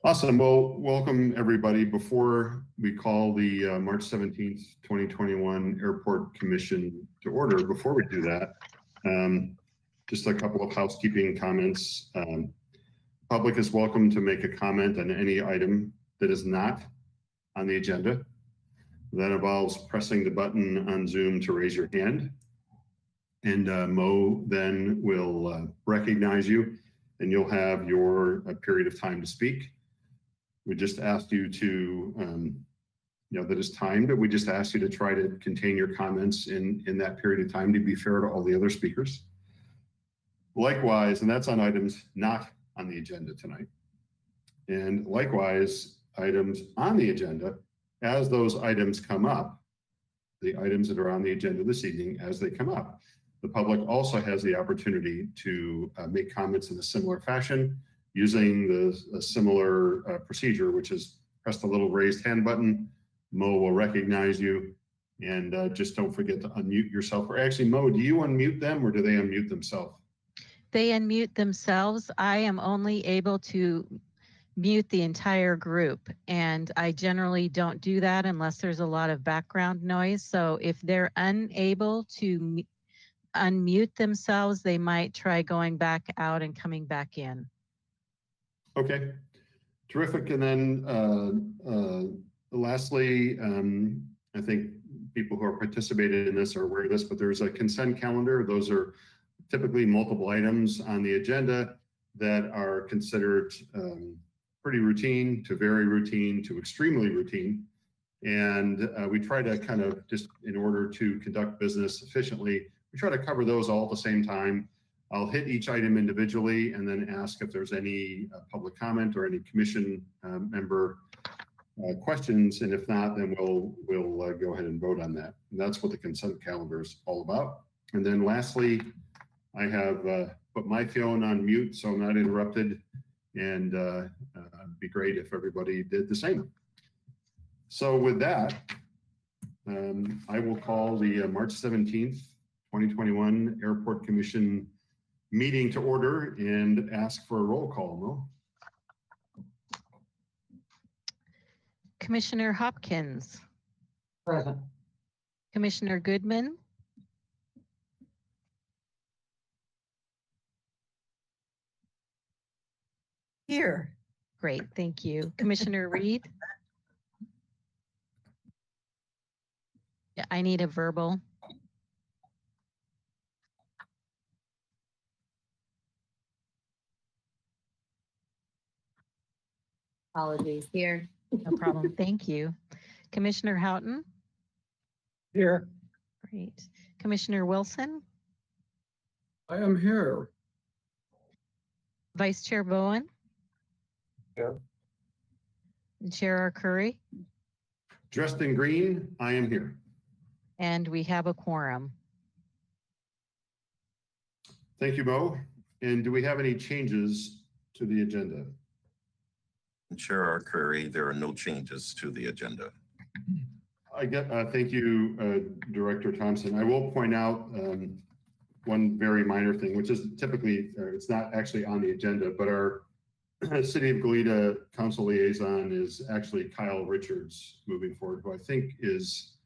Awesome. Well, welcome everybody. Before we call the March 17th, 2021 Airport Commission to order, before we do that, just a couple of housekeeping comments. Public is welcome to make a comment on any item that is not on the agenda. That involves pressing the button on Zoom to raise your hand. And Mo then will recognize you and you'll have your period of time to speak. We just asked you to, that is timed, we just asked you to try to contain your comments in that period of time to be fair to all the other speakers. Likewise, and that's on items not on the agenda tonight. And likewise, items on the agenda, as those items come up, the items that are on the agenda this evening, as they come up, the public also has the opportunity to make comments in a similar fashion using the similar procedure, which is press the little raised hand button. Mo will recognize you, and just don't forget to unmute yourself. Or actually, Mo, do you unmute them or do they unmute themselves? They unmute themselves. I am only able to mute the entire group, and I generally don't do that unless there's a lot of background noise. So if they're unable to unmute themselves, they might try going back out and coming back in. Okay, terrific. And then lastly, I think people who are participating in this are aware of this, but there's a consent calendar. Those are typically multiple items on the agenda that are considered pretty routine to very routine to extremely routine. And we try to kind of just in order to conduct business efficiently, we try to cover those all at the same time. I'll hit each item individually and then ask if there's any public comment or any commission member questions. And if not, then we'll go ahead and vote on that. And that's what the consent calendar is all about. And then lastly, I have put my phone on mute so I'm not interrupted. And it'd be great if everybody did the same. So with that, I will call the March 17th, 2021 Airport Commission meeting to order and ask for a roll call. Mo? Commissioner Hopkins. Present. Commissioner Goodman. Here. Great, thank you. Commissioner Reed. Yeah, I need a verbal. Apologies, here. No problem, thank you. Commissioner Houghton. Here. Great. Commissioner Wilson. I am here. Vice Chair Bowen. Here. And Chair Arcuri. Dressed in green, I am here. And we have a quorum. Thank you, Mo. And do we have any changes to the agenda? Chair Arcuri, there are no changes to the agenda. Thank you, Director Thompson. I will point out one very minor thing, which is typically, it's not actually on the agenda, but our City of Goleta Council Liaison is actually Kyle Richards moving forward, who I think is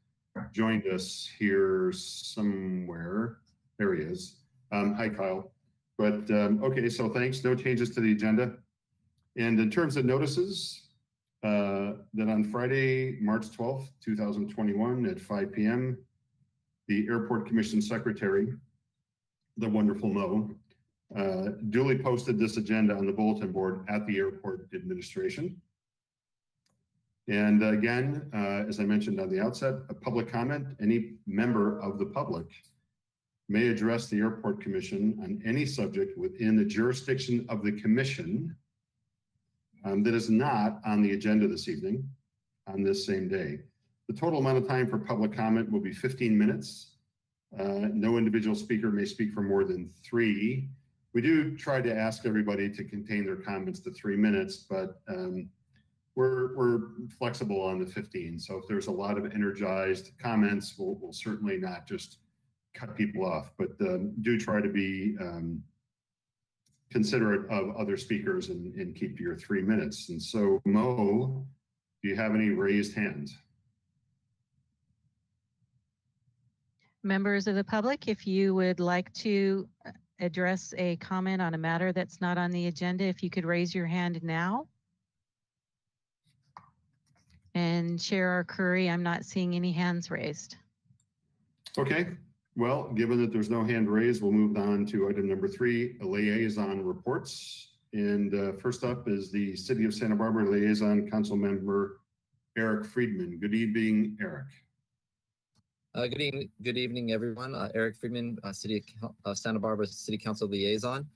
joined us here somewhere. There he is. Hi, Kyle. But okay, so thanks. No changes to the agenda. And in terms of notices, that on Friday, March 12th, 2021 at 5 p.m., the Airport Commission Secretary, the wonderful Mo, duly posted this agenda on the bulletin board at the airport administration. And again, as I mentioned on the outset, a public comment, any member of the public may address the Airport Commission on any subject within the jurisdiction of the commission that is not on the agenda this evening on this same day. The total amount of time for public comment will be 15 minutes. No individual speaker may speak for more than 3. We do try to ask everybody to contain their comments to 3 minutes, but we're flexible on the 15. So if there's a lot of energized comments, we'll certainly not just cut people off, but do try to be considerate of other speakers and keep your 3 minutes. And so, Mo, do you have any raised hands? Members of the public, if you would like to address a comment on a matter that's not on the agenda, if you could raise your hand now. And Chair Arcuri, I'm not seeing any hands raised. Okay, well, given that there's no hand raised, we'll move on to item number 3, liaison reports. And first up is the City of Santa Barbara Liaison Council Member Eric Friedman. Good evening, Eric. Good evening, everyone. Eric Friedman, City of Santa Barbara City Council Liaison.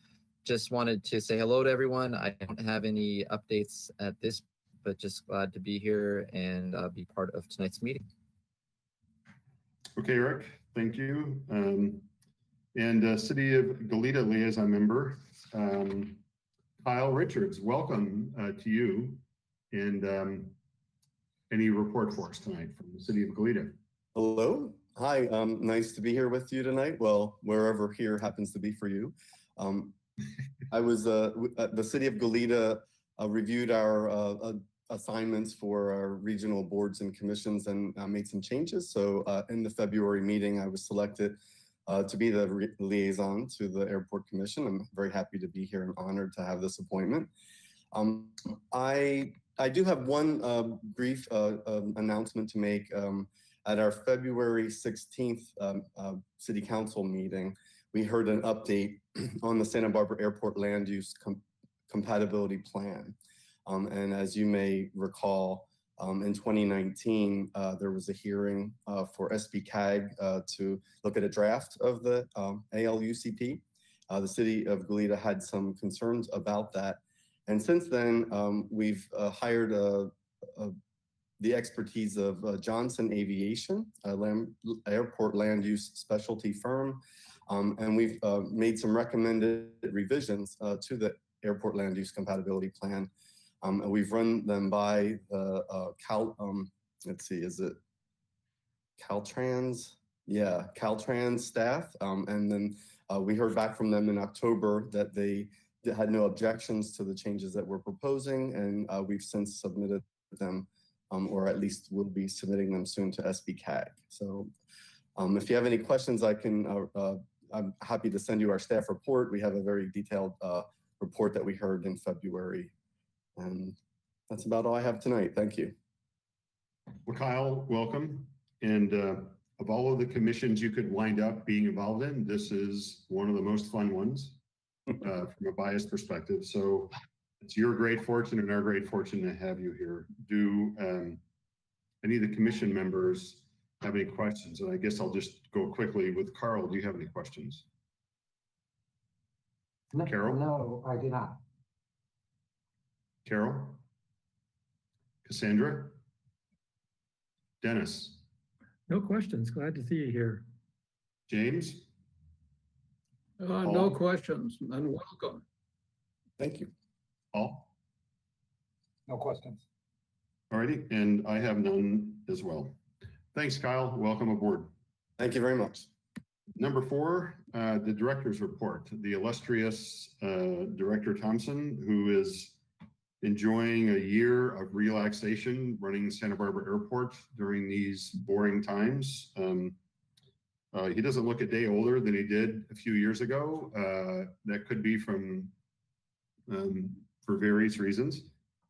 Just wanted to say hello to everyone. I don't have any updates at this, but just glad to be here and be part of tonight's meeting. Okay, Eric, thank you. And City of Goleta Liaison Member Kyle Richards, welcome to you. And any report for us tonight from the City of Goleta? Hello. Hi. Nice to be here with you tonight. Well, wherever here happens to be for you. I was the City of Goleta reviewed our assignments for our regional boards and commissions and made some changes. So in the February meeting, I was selected to be the liaison to the Airport Commission. I'm very happy to be here and honored to have this appointment. I do have one brief announcement to make. At our February 16th City Council meeting, we heard an update on the Santa Barbara Airport Land Use Compatibility Plan. And as you may recall, in 2019, there was a hearing for SBCAG to look at a draft of the ALUCP. The City of Goleta had some concerns about that. And since then, we've hired the expertise of Johnson Aviation, airport land use specialty firm. And we've made some recommended revisions to the airport land use compatibility plan. And we've run them by the let's see, is it Caltrans? Yeah, Caltrans staff. And then we heard back from them in October that they had no objections to the changes that we're proposing. And we've since submitted them, or at least we'll be submitting them soon to SBCAG. So if you have any questions, I'm happy to send you our staff report. We have a very detailed report that we heard in February. And that's about all I have tonight. Thank you. Well, Kyle, welcome. And of all of the commissions you could wind up being involved in, this is one of the most fun ones from a bias perspective. So it's your great fortune and our great fortune to have you here. Do any of the commission members have any questions? And I guess I'll just go quickly with Carl. Do you have any questions? No, Carol? No, I do not. Carol? Cassandra? Dennis? No questions. Glad to see you here. James? No questions and welcome. Thank you. Paul? No questions. All righty, and I have none as well. Thanks, Kyle. Welcome aboard. Thank you very much. Number 4, the director's report. The illustrious Director Thompson, who is enjoying a year of relaxation running Santa Barbara Airport during these boring times. He doesn't look a day older than he did a few years ago. That could be from for various reasons.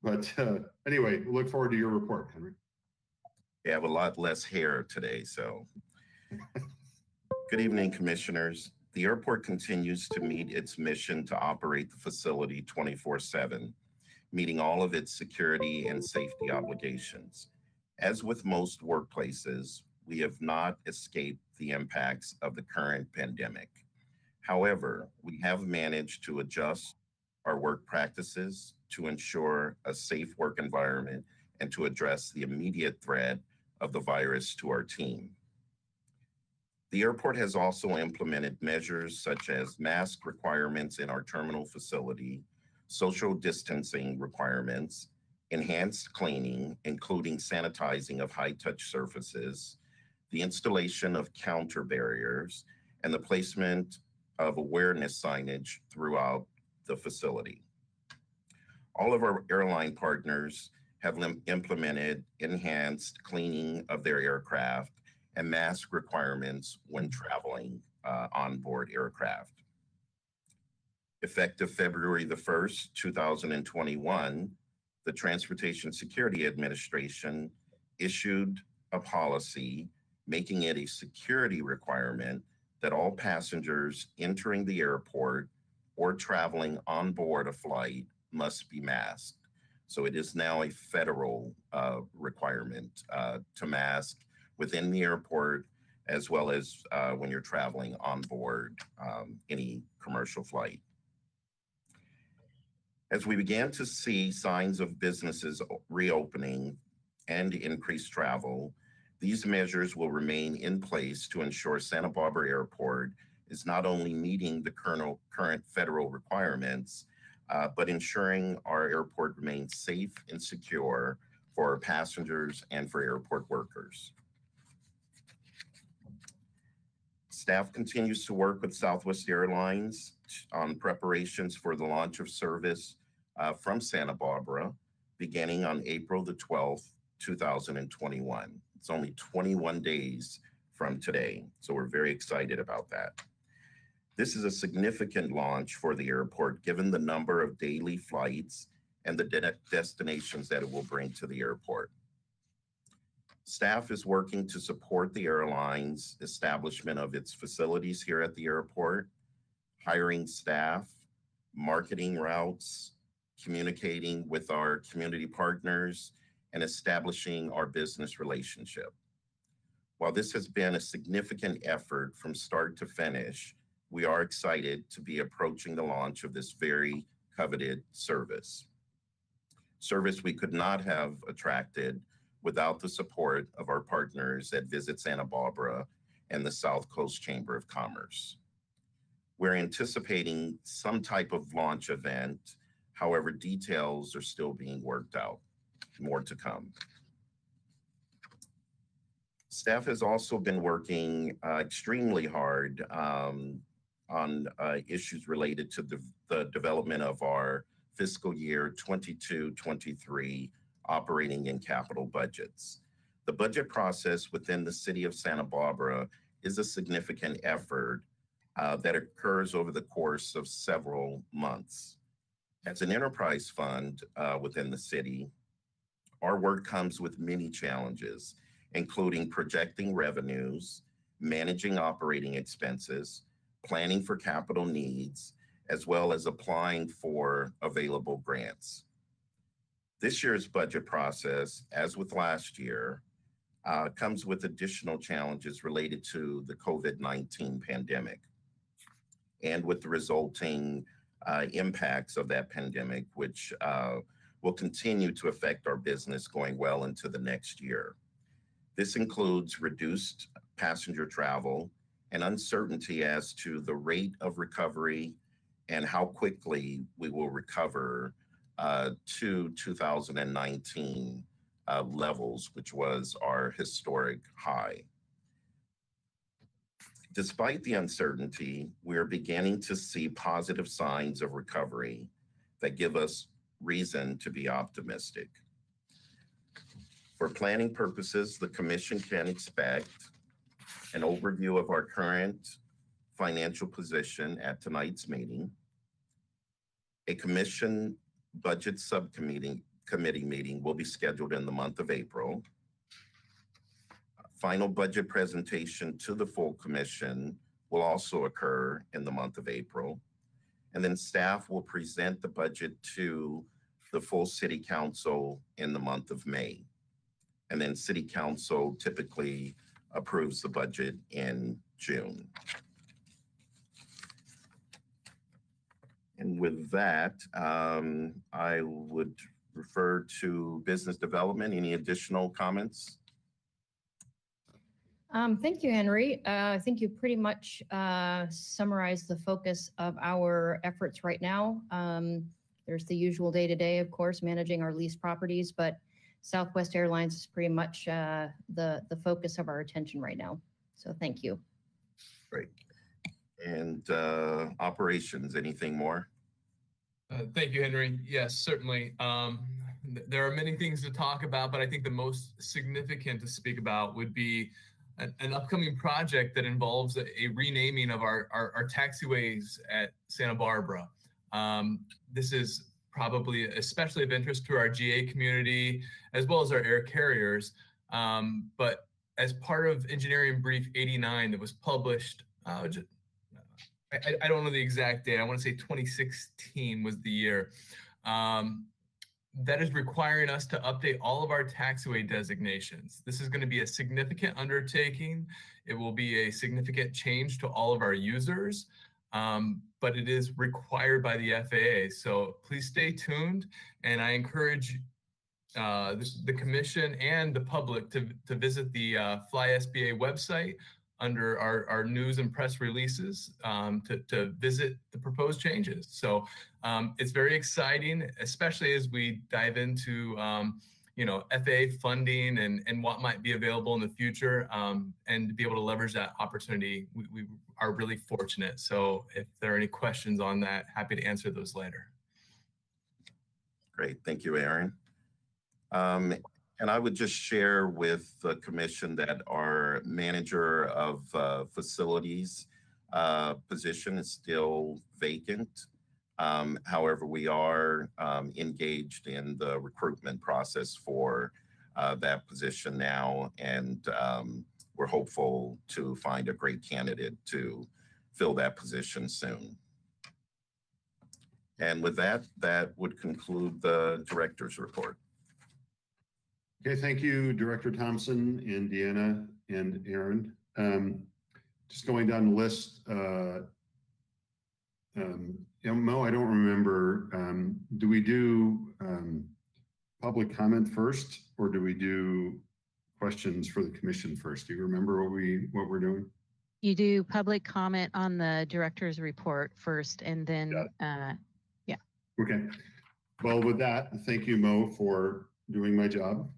But anyway, look forward to your report, Henry. We have a lot less hair today, so. Good evening, commissioners. The airport continues to meet its mission to operate the facility 24/7, meeting all of its security and safety obligations. As with most workplaces, we have not escaped the impacts of the current pandemic. However, we have managed to adjust our work practices to ensure a safe work environment and to address the immediate threat of the virus to our team. The airport has also implemented measures such as mask requirements in our terminal facility, social distancing requirements, enhanced cleaning, including sanitizing of high-touch surfaces, the installation of counter barriers, and the placement of awareness signage throughout the facility. All of our airline partners have implemented enhanced cleaning of their aircraft and mask requirements when traveling on board aircraft. Effective February the 1st, 2021, the Transportation Security Administration issued a policy making it a security requirement that all passengers entering the airport or traveling on board a flight must be masked. So it is now a federal requirement to mask within the airport, as well as when you're traveling on board any commercial flight. As we began to see signs of businesses reopening and increased travel, these measures will remain in place to ensure Santa Barbara Airport is not only meeting the current federal requirements, but ensuring our airport remains safe and secure for our passengers and for airport workers. Staff continues to work with Southwest Airlines on preparations for the launch of service from Santa Barbara, beginning on April the 12th, 2021. It's only 21 days from today, so we're very excited about that. This is a significant launch for the airport, given the number of daily flights and the destinations that it will bring to the airport. Staff is working to support the airline's establishment of its facilities here at the airport, hiring staff, marketing routes, communicating with our community partners, and establishing our business relationship. While this has been a significant effort from start to finish, we are excited to be approaching the launch of this very coveted service. Service we could not have attracted without the support of our partners at Visit Santa Barbara and the South Coast Chamber of Commerce. We're anticipating some type of launch event. However, details are still being worked out. More to come. Staff has also been working extremely hard on issues related to the development of our fiscal year 22-23 operating and capital budgets. The budget process within the city of Santa Barbara is a significant effort that occurs over the course of several months. As an enterprise fund within the city, our work comes with many challenges, including projecting revenues, managing operating expenses, planning for capital needs, as well as applying for available grants. This year's budget process, as with last year, comes with additional challenges related to the COVID-19 pandemic and with the resulting impacts of that pandemic, which will continue to affect our business going well into the next year. This includes reduced passenger travel and uncertainty as to the rate of recovery and how quickly we will recover to 2019 levels, which was our historic high. Despite the uncertainty, we are beginning to see positive signs of recovery that give us reason to be optimistic. For planning purposes, the Commission can expect an overview of our current financial position at tonight's meeting. A Commission budget subcommittee meeting will be scheduled in the month of April. Final budget presentation to the full Commission will also occur in the month of April. And then staff will present the budget to the full City Council in the month of May. And then City Council typically approves the budget in June. And with that, I would refer to business development. Any additional comments? Thank you, Henry. I think you pretty much summarized the focus of our efforts right now. There's the usual day-to-day, of course, managing our leased properties, but Southwest Airlines is pretty much the focus of our attention right now. So thank you. Great. And operations, anything more? Thank you, Henry. Yes, certainly. There are many things to talk about, but I think the most significant to speak about would be an upcoming project that involves a renaming of our taxiways at Santa Barbara. This is probably especially of interest to our GA community as well as our air carriers. But as part of Engineering Brief 89 that was published, I don't know the exact date. I want to say 2016 was the year. That is requiring us to update all of our taxiway designations. This is going to be a significant undertaking. It will be a significant change to all of our users, but it is required by the FAA. So please stay tuned, and I encourage the commission and the public to visit the Fly SBA website under our news and press releases to visit the proposed changes. So it's very exciting, especially as we dive into FAA funding and what might be available in the future, and to be able to leverage that opportunity. We are really fortunate. So if there are any questions on that, happy to answer those later. Great, thank you, Aaron. And I would just share with the commission that our manager of facilities position is still vacant. However, we are engaged in the recruitment process for that position now, and we're hopeful to find a great candidate to fill that position soon. And with that, that would conclude the director's report. Okay, thank you, Director Thompson and Deanna and Aaron. Just going down the list, Mo, I don't remember, do we do public comment first, or do we do questions for the commission first? Do you remember what we're doing? You do public comment on the director's report first, and then, yeah. Okay. Well, with that, thank you, Mo, for doing my job.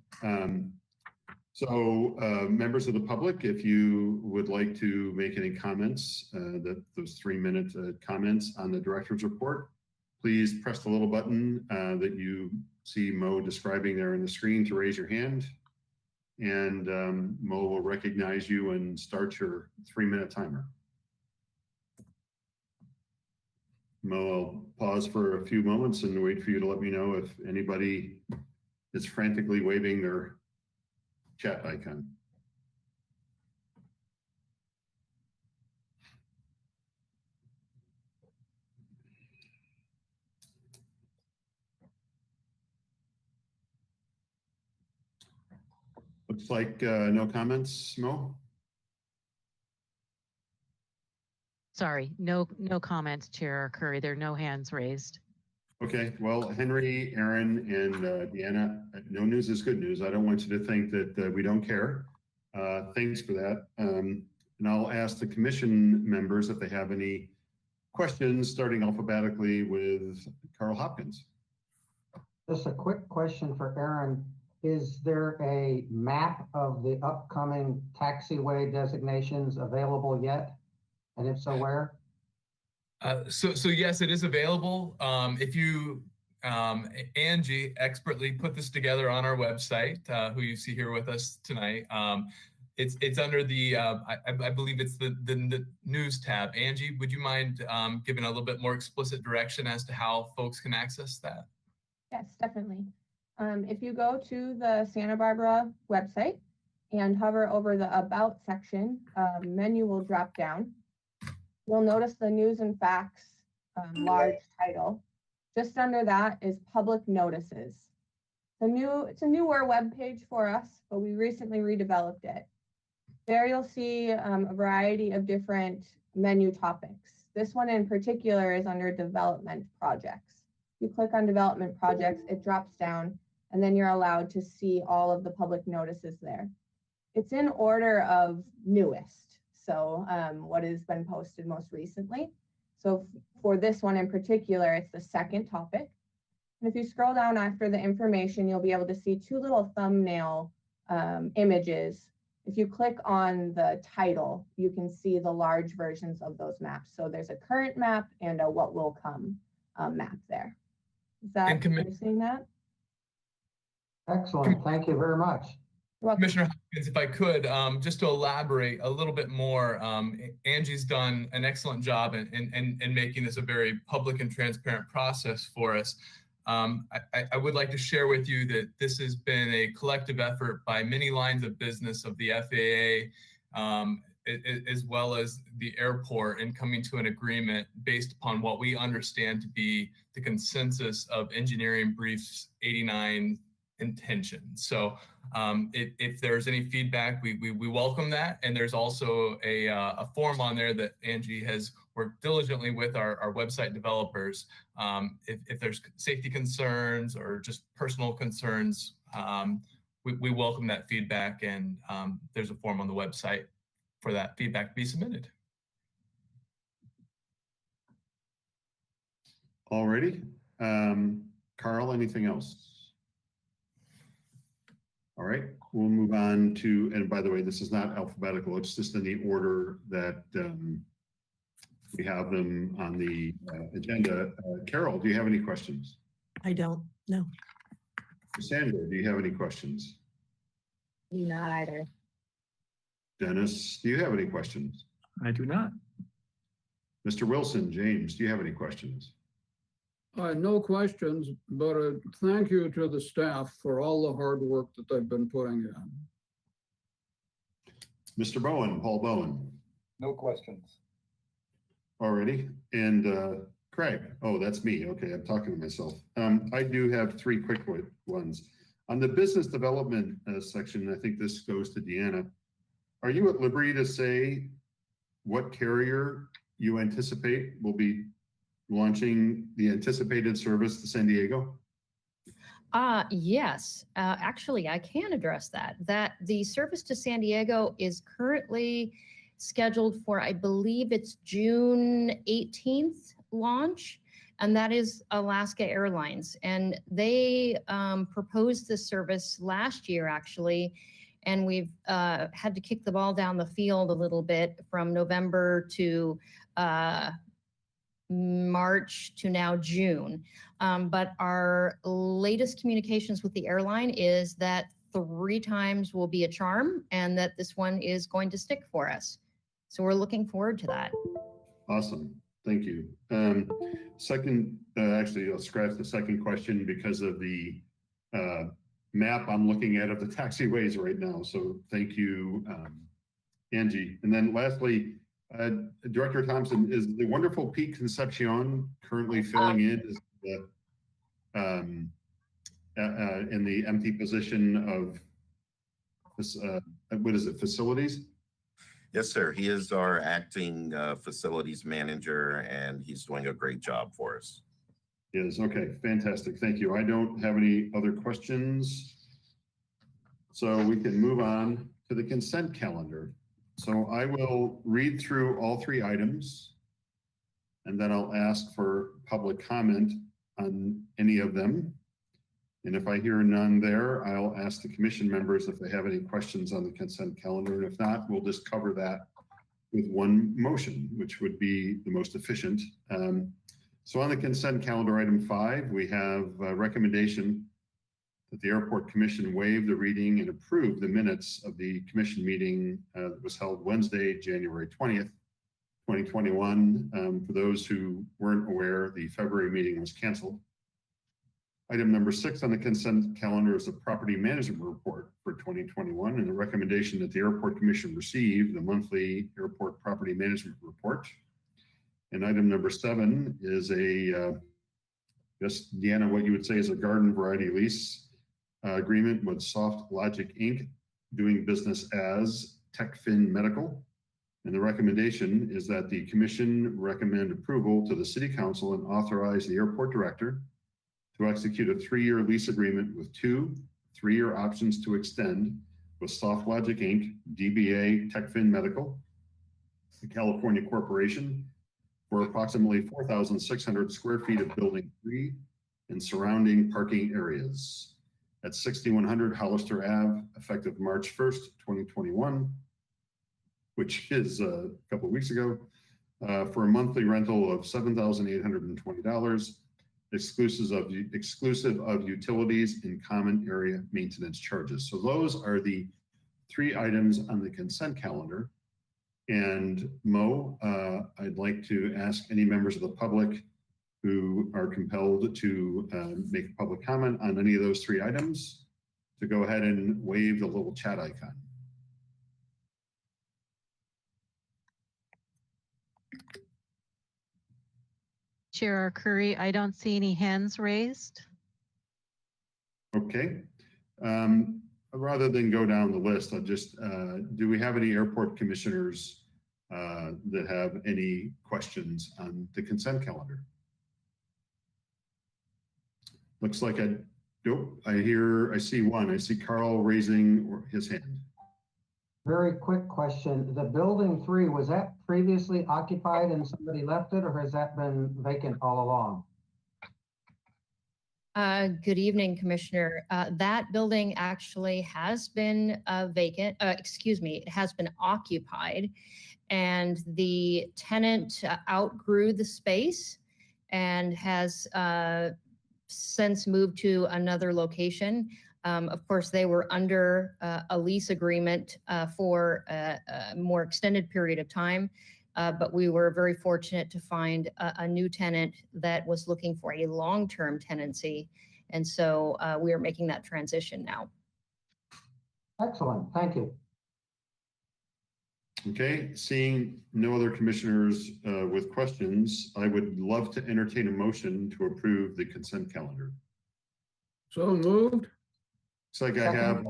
Members of the public, if you would like to make any comments, those 3-minute comments on the director's report, please press the little button that you see Mo describing there on the screen to raise your hand, and Mo will recognize you and start your 3-minute timer. Mo, I'll pause for a few moments and wait for you to let me know if anybody is frantically waving their chat icon. Looks like no comments, Mo? Sorry, no comments, Chair Curry. There are no hands raised. Okay, well, Henry, Aaron, and Deanna, no news is good news. I don't want you to think that we don't care. Thanks for that. And I'll ask the commission members if they have any questions, starting alphabetically with Carl Hopkins. Just a quick question for Aaron. Is there a map of the upcoming taxiway designations available yet? And if so, where? So yes, it is available. If you, Angie expertly put this together on our website, who you see here with us tonight. It's under the, I believe it's the news tab. Angie, would you mind giving a little bit more explicit direction as to how folks can access that? Yes, definitely. If you go to the Santa Barbara website and hover over the About section, menu will drop down. You'll notice the news and facts large title. Just under that is public notices. It's a newer web page for us, but we recently redeveloped it. There you'll see a variety of different menu topics. This one in particular is under development projects. You click on development projects, it drops down, and then you're allowed to see all of the public notices there. It's in order of newest. So what has been posted most recently. So for this one in particular, it's the second topic. And if you scroll down after the information, you'll be able to see 2 little thumbnail images. If you click on the title, you can see the large versions of those maps. So there's a current map and a what will come. map there. Is that, And are you seeing that? Excellent. Thank you very much. You're welcome. Commissioner Hopkins, if I could, just to elaborate a little bit more, Angie's done an excellent job in making this a very public and transparent process for us. I would like to share with you that this has been a collective effort by many lines of business of the FAA, as well as the airport, in coming to an agreement based upon what we understand to be the consensus of engineering briefs 89 intention. So if there's any feedback, we welcome that. And there's also a form on there that Angie has worked diligently with our website developers. If there's safety concerns or just personal concerns, we welcome that feedback, and there's a form on the website for that feedback to be submitted. Alrighty. Carl, anything else? All right, we'll move on to, and by the way, this is not alphabetical, it's just in the order that we have them on the agenda. Carol, do you have any questions? I don't, no. Sandra, do you have any questions? Not either. Dennis, do you have any questions? I do not. Mr. Wilson, James, do you have any questions? No questions, but thank you to the staff for all the hard work that they've been putting in. Mr. Bowen, Paul Bowen. No questions. Alrighty, and Craig, oh, that's me. Okay, I'm talking to myself. I do have three quick ones. On the business development section, I think this goes to Deanna. Are you at liberty to say what carrier you anticipate will be launching the anticipated service to San Diego? Yes, actually, I can address that. That the service to San Diego is currently scheduled for, I believe it's June 18th launch, and that is Alaska Airlines. And they proposed this service last year, actually, and we've had to kick the ball down the field a little bit from November to March to now June. But our latest communications with the airline is that 3 times will be a charm, and that this one is going to stick for us. So we're looking forward to that. Awesome, thank you. Second, actually, I'll scratch the second question because of the map I'm looking at of the taxiways right now. So thank you, Angie. And then lastly, Director Thompson, is the wonderful Pete Concepcion currently filling in as the, in the empty position of this, what is it, facilities? Yes, sir. He is our acting facilities manager, and he's doing a great job for us. Yes, okay, fantastic. Thank you. I don't have any other questions. So we can move on to the consent calendar. So I will read through all 3 items, and then I'll ask for public comment on any of them. And if I hear none there, I'll ask the commission members if they have any questions on the consent calendar. And if not, we'll just cover that with one motion, which would be the most efficient. So on the consent calendar, item 5, we have a recommendation that the Airport Commission waive the reading and approve the minutes of the commission meeting that was held Wednesday, January 20th, 2021. For those who weren't aware, the February meeting was canceled. Item number 6 on the consent calendar is the property management report for 2021, and the recommendation that the Airport Commission receive the monthly airport property management report. And item number 7 is a, just Deanna, what you would say is a garden variety lease agreement with Soft Logic Inc., doing business as TechFin Medical. And the recommendation is that the commission recommend approval to the City Council and authorize the airport director to execute a 3-year lease agreement with 2 3-year options to extend with Soft Logic Inc., DBA TechFin Medical, the California Corporation, for approximately 4,600 square feet of Building 3 and surrounding parking areas at 6100 Hollister Ave, effective March 1st, 2021, which is a couple of weeks ago. for a monthly rental of $7,820, exclusive of utilities and common area maintenance charges. So those are the 3 items on the consent calendar. And Mo, I'd like to ask any members of the public who are compelled to make public comment on any of those 3 items to go ahead and wave the little chat icon. Chair Curry, I don't see any hands raised. Okay. Rather than go down the list, I'll just, do we have any airport commissioners that have any questions on the consent calendar? Looks like I see one. I see Carl raising his hand. Very quick question. The building 3, was that previously occupied and somebody left it, or has that been vacant all along? Good evening, Commissioner. That building actually has been vacant, it has been occupied, and the tenant outgrew the space and has since moved to another location. Of course, they were under a lease agreement for a more extended period of time, but we were very fortunate to find a new tenant that was looking for a long-term tenancy. And so we are making that transition now. Excellent, thank you. Okay, seeing no other commissioners with questions, I would love to entertain a motion to approve the consent calendar. So moved. Looks like I have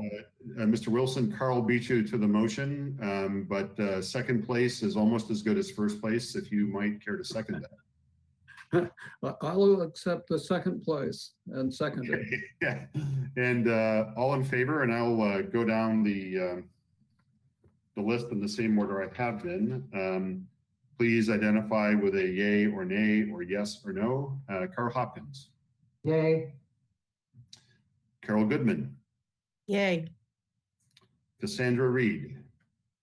Mr. Wilson. Carl beat you to the motion, but second place is almost as good as first place, if you might care to second that. I'll accept the second place and second it. Okay. Yeah. And all in favor, and I'll go down the list in the same order I have been. Please identify with a yay or nay or yes or no. Carl Hopkins. Yay. Carol Goodman. Yay. Cassandra Reed.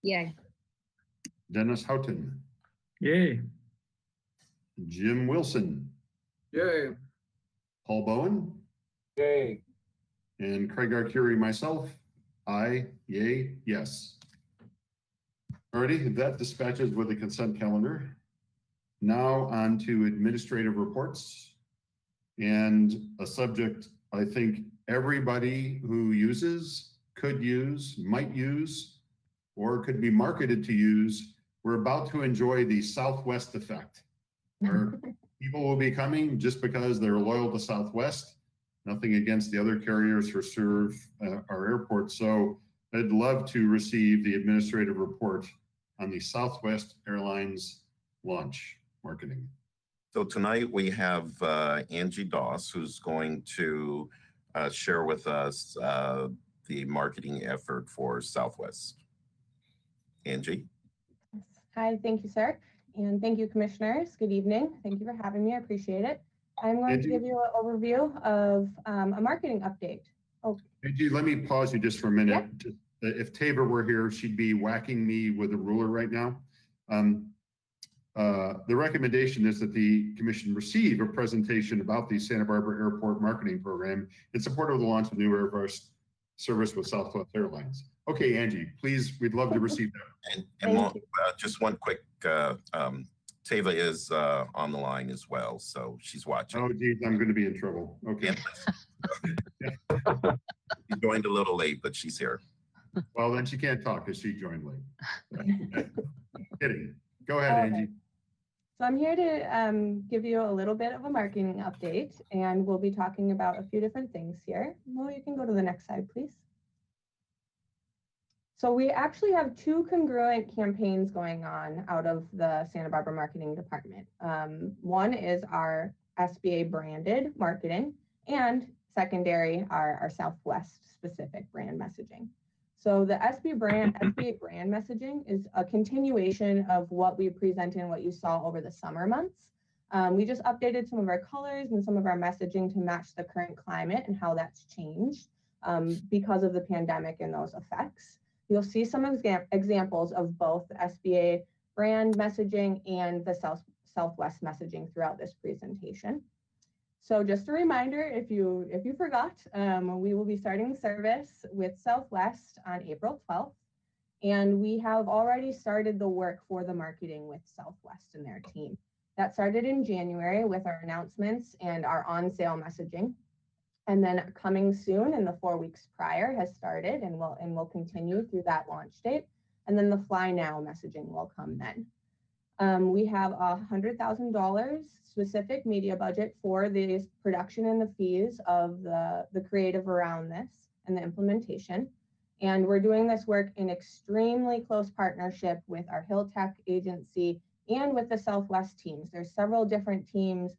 Yay. Dennis Houghton. Yay. Jim Wilson. Yay. Paul Bowen. Yay. And Craig Arcuri, myself. Aye, yay, yes. Alrighty, that dispatches with the consent calendar. Now on to administrative reports. And a subject I think everybody who uses, could use, might use, or could be marketed to use. We're about to enjoy the Southwest effect, where people will be coming just because they're loyal to Southwest. Nothing against the other carriers who serve our airport. So I'd love to receive the administrative report on the Southwest Airlines launch marketing. So tonight we have Angie Doss, who's going to share with us the marketing effort for Southwest. Angie. Hi, thank you, sir. And thank you, commissioners. Good evening. Thank you for having me. I appreciate it. I'm going to give you an overview of a marketing update. Oh. Angie, let me pause you just for a minute. Yeah. If Tabor were here, she'd be whacking me with a ruler right now. The recommendation is that the commission receive a presentation about the Santa Barbara Airport marketing program in support of the launch of new air service with Southwest Airlines. Okay, Angie, please, we'd love to receive that. And just one quick, Tava is on the line as well, so she's watching. Oh, geez, I'm going to be in trouble. Okay. She joined a little late, but she's here. Well, then she can't talk because she joined late. Kidding. Go ahead, Angie. So I'm here to give you a little bit of a marketing update, and we'll be talking about a few different things here. Well, you can go to the next slide, please. So we actually have two congruent campaigns going on out of the Santa Barbara Marketing Department. One is our SBA branded marketing, and secondary our Southwest specific brand messaging. So the SBA brand messaging is a continuation of what we presented and what you saw over the summer months. We just updated some of our colors and some of our messaging to match the current climate and how that's changed because of the pandemic and those effects. You'll see some examples of both the SBA brand messaging and the Southwest messaging throughout this presentation. So just a reminder, if you forgot, we will be starting service with Southwest on April 12th. And we have already started the work for the marketing with Southwest and their team. That started in January with our announcements and our on-sale messaging. And then coming soon in the 4 weeks prior has started and will continue through that launch date. And then the Fly Now messaging will come then. We have $100,000 specific media budget for the production and the fees of the creative around this and the implementation. And we're doing this work in extremely close partnership with our Hill Tech agency and with the Southwest teams. There's several different teams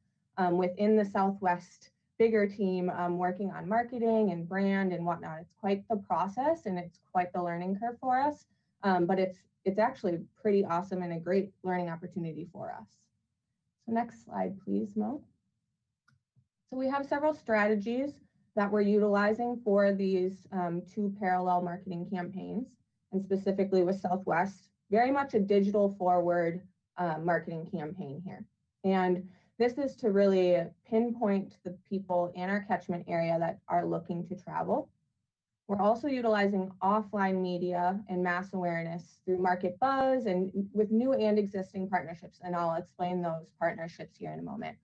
within the Southwest bigger team working on marketing and brand and whatnot. It's quite the process and it's quite the learning curve for us, but it's actually pretty awesome and a great learning opportunity for us. So next slide, please, Mo. So we have several strategies that we're utilizing for these 2 parallel marketing campaigns, and specifically with Southwest, very much a digital forward marketing campaign here. And this is to really pinpoint the people in our catchment area that are looking to travel. We're also utilizing offline media and mass awareness through market buzz and with new and existing partnerships, and I'll explain those partnerships here in a moment.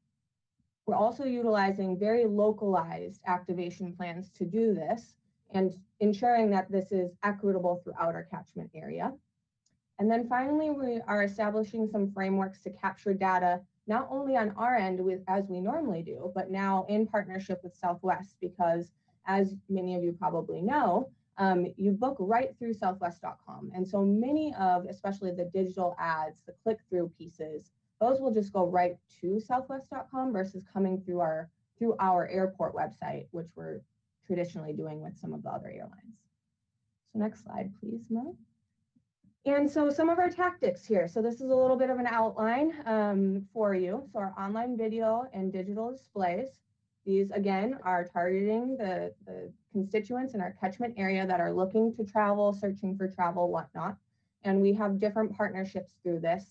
We're also utilizing very localized activation plans to do this and ensuring that this is equitable throughout our catchment area. And then finally, we are establishing some frameworks to capture data, not only on our end as we normally do, but now in partnership with Southwest, because as many of you probably know, you book right through southwest.com. And so many of, especially the digital ads, the click-through pieces, those will just go right to southwest.com versus coming through our airport website, which we're traditionally doing with some of the other airlines. So next slide, please, Mo. And so some of our tactics here. So this is a little bit of an outline for you. So our online video and digital displays. These, again, are targeting the constituents in our catchment area that are looking to travel, searching for travel, whatnot. And we have different partnerships through this.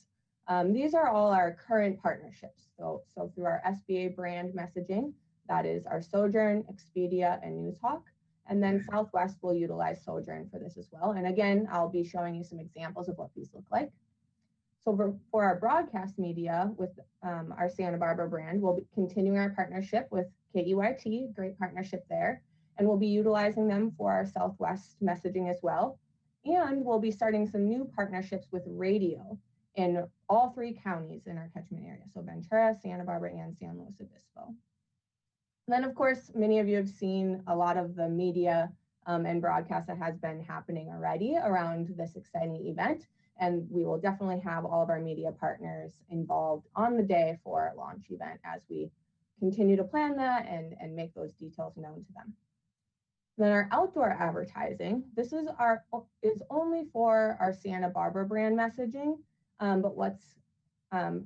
These are all our current partnerships. So through our SBA brand messaging, that is our Sojourn, Expedia, and Newshawk. And then Southwest will utilize Sojourn for this as well. And again, I'll be showing you some examples of what these look like. So for our broadcast media with our Santa Barbara brand, we'll be continuing our partnership with KEYT, great partnership there. And we'll be utilizing them for our Southwest messaging as well. And we'll be starting some new partnerships with radio in all 3 counties in our catchment area. So Ventura, Santa Barbara, and San Luis Obispo. And then, of course, many of you have seen a lot of the media and broadcast that has been happening already around this exciting event. And we will definitely have all of our media partners involved on the day for our launch event as we continue to plan that and make those details known to them. Then our outdoor advertising, this is only for our Santa Barbara brand messaging. But what's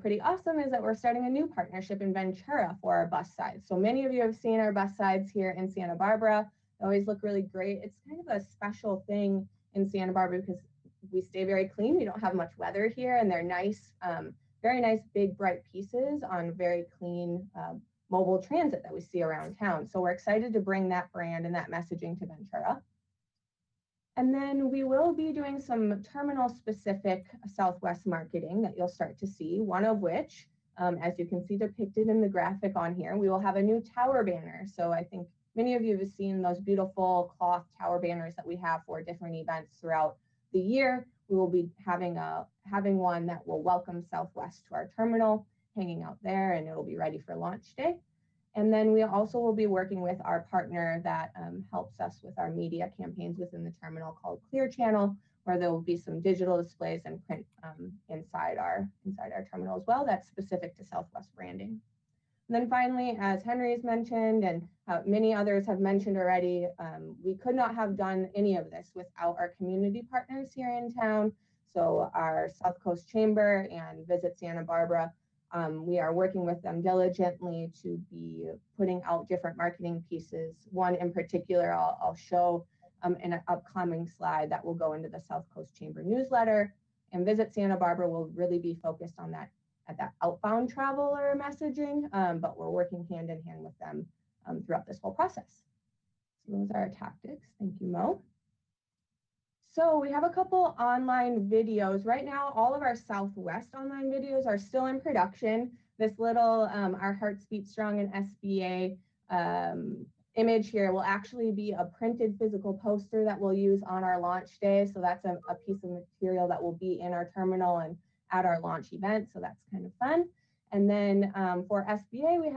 pretty awesome is that we're starting a new partnership in Ventura for our bus sides. So many of you have seen our bus sides here in Santa Barbara. They always look really great. It's kind of a special thing in Santa Barbara because we stay very clean. We don't have much weather here, and they're nice, very nice, big, bright pieces on very clean mobile transit that we see around town. So we're excited to bring that brand and that messaging to Ventura. And then we will be doing some terminal-specific Southwest marketing that you'll start to see, one of which, as you can see depicted in the graphic on here, we will have a new tower banner. So I think many of you have seen those beautiful cloth tower banners that we have for different events throughout the year. We will be having one that will welcome Southwest to our terminal, hanging out there, and it'll be ready for launch day. And then we also will be working with our partner that helps us with our media campaigns within the terminal called Clear Channel, where there will be some digital displays and print inside our terminal as well. That's specific to Southwest branding. And then finally, as Henry has mentioned, and many others have mentioned already, we could not have done any of this without our community partners here in town. So our South Coast Chamber and Visit Santa Barbara, we are working with them diligently to be putting out different marketing pieces. One in particular, I'll show in an upcoming slide that will go into the South Coast Chamber newsletter. And Visit Santa Barbara will really be focused on that outbound traveler messaging, but we're working hand in hand with them throughout this whole process. So those are our tactics. Thank you, Mo. So we have a couple online videos. Right now, all of our Southwest online videos are still in production. This little Our Hearts Beat Strong and SBA image here will actually be a printed physical poster that we'll use on our launch day. So that's a piece of material that will be in our terminal and at our launch event. So that's kind of fun. And then for SBA, we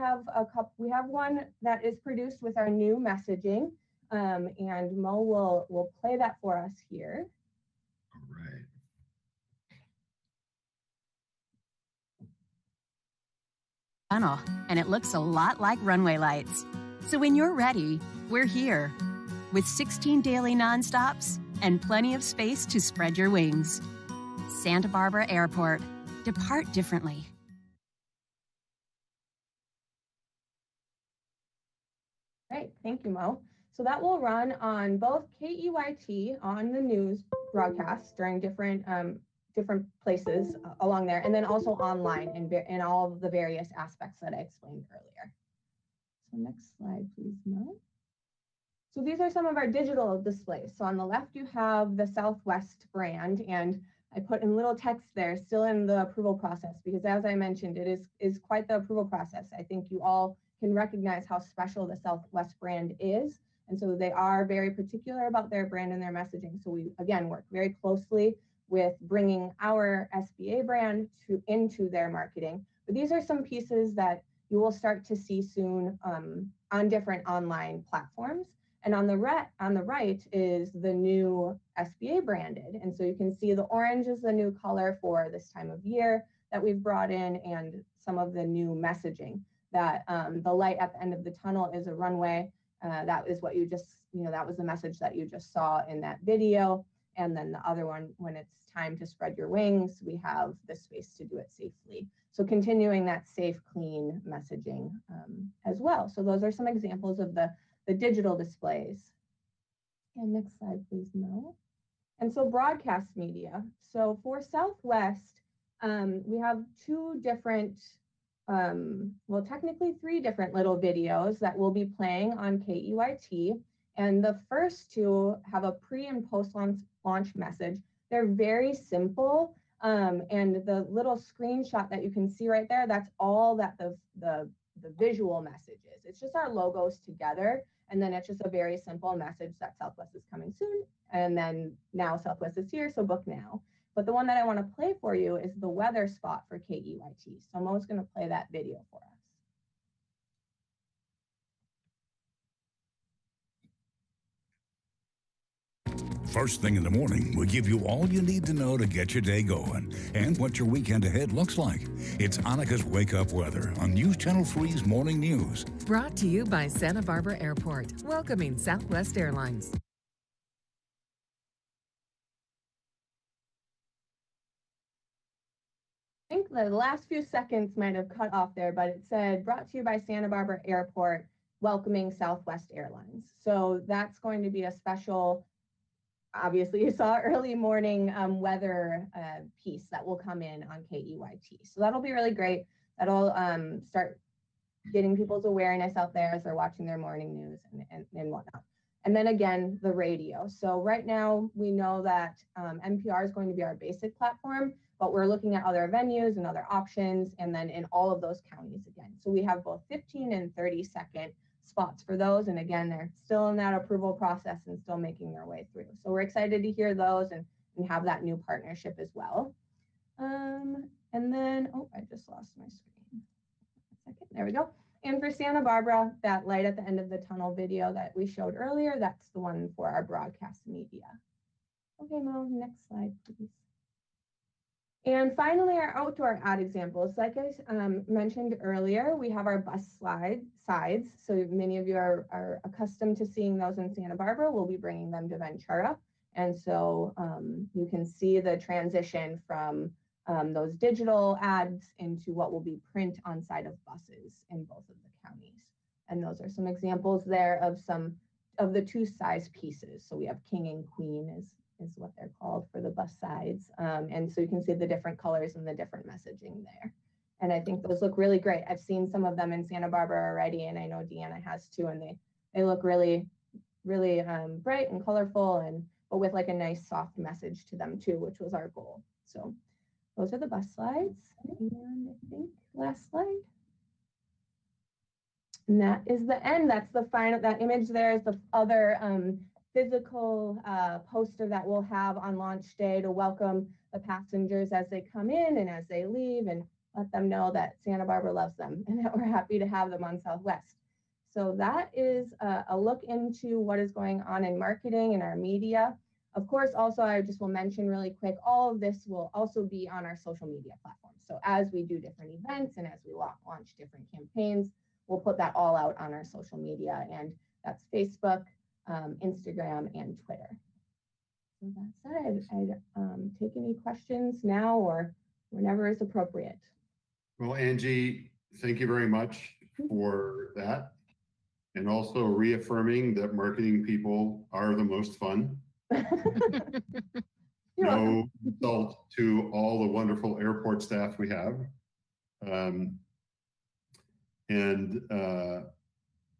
have one that is produced with our new messaging. And Mo will play that for us here. All right. Tunnel, and it looks a lot like runway lights. So when you're ready, we're here with 16 daily nonstops and plenty of space to spread your wings. Santa Barbara Airport. Depart differently. Great, thank you, Mo. So that will run on both KEYT on the news broadcasts during different places along there, and then also online in all of the various aspects that I explained earlier. So next slide, please, Mo. So these are some of our digital displays. So on the left, you have the Southwest brand, and I put in little text there, still in the approval process, because as I mentioned, it is quite the approval process. I think you all can recognize how special the Southwest brand is. And so they are very particular about their brand and their messaging. So we, again, work very closely with bringing our SBA brand into their marketing. But these are some pieces that you will start to see soon on different online platforms. And on the right is the new SBA branded. And so you can see the orange is the new color for this time of year that we've brought in, and some of the new messaging that the light at the end of the tunnel is a runway. That is what you just, that was the message that you just saw in that video. And then the other one, when it's time to spread your wings, we have the space to do it safely. So continuing that safe, clean messaging as well. So those are some examples of the digital displays. And next slide, please, Mo. And so broadcast media. So for Southwest, we have two different, well, technically three different little videos that will be playing on KEYT. And the first two have a pre and post launch message. They're very simple. And the little screenshot that you can see right there, that's all that the visual message is. It's just our logos together. And then it's just a very simple message that Southwest is coming soon. And then now Southwest is here, so book now. But the one that I want to play for you is the weather spot for KEYT. So Mo's going to play that video for us. First thing in the morning, we give you all you need to know to get your day going and what your weekend ahead looks like. It's Annika's Wake Up Weather on News Channel 3's Morning News. Brought to you by Santa Barbara Airport, welcoming Southwest Airlines. I think the last few seconds might have cut off there, but it said, brought to you by Santa Barbara Airport, welcoming Southwest Airlines. So that's going to be a special, obviously you saw early morning weather piece that will come in on KEYT. So that'll be really great. That'll start getting people's awareness out there as they're watching their morning news and whatnot. And then again, the radio. So right now we know that NPR is going to be our basic platform, but we're looking at other venues and other options, and then in all of those counties again. So we have both 15 and 30-second spots for those. And again, they're still in that approval process and still making their way through. So we're excited to hear those and have that new partnership as well. And then, oh, I just lost my screen. A second, there we go. And for Santa Barbara, that light at the end of the tunnel video that we showed earlier, that's the one for our broadcast media. Okay, Mo, next slide, please. And finally, our outdoor ad examples. Like I mentioned earlier, we have our bus sides. So many of you are accustomed to seeing those in Santa Barbara. We'll be bringing them to Ventura. And so you can see the transition from those digital ads into what will be print on side of buses in both of the counties. And those are some examples there of some of the two size pieces. So we have King and Queen is what they're called for the bus sides. And so you can see the different colors and the different messaging there. And I think those look really great. I've seen some of them in Santa Barbara already, and I know Deanna has too, and they look really, really bright and colorful, but with like a nice soft message to them too, which was our goal. So those are the bus slides. And I think last slide. And that is the end. That's the final, that image there is the other physical poster that we'll have on launch day to welcome the passengers as they come in and as they leave, and let them know that Santa Barbara loves them and that we're happy to have them on Southwest. So that is a look into what is going on in marketing and our media. Of course, also, I just will mention really quick, all of this will also be on our social media platforms. So as we do different events and as we launch different campaigns, we'll put that all out on our social media, and that's Facebook, Instagram, and Twitter. So that said, I'd take any questions now or whenever is appropriate. Well, Angie, thank you very much for that. And also reaffirming that marketing people are the most fun. No insult to all the wonderful airport staff we have.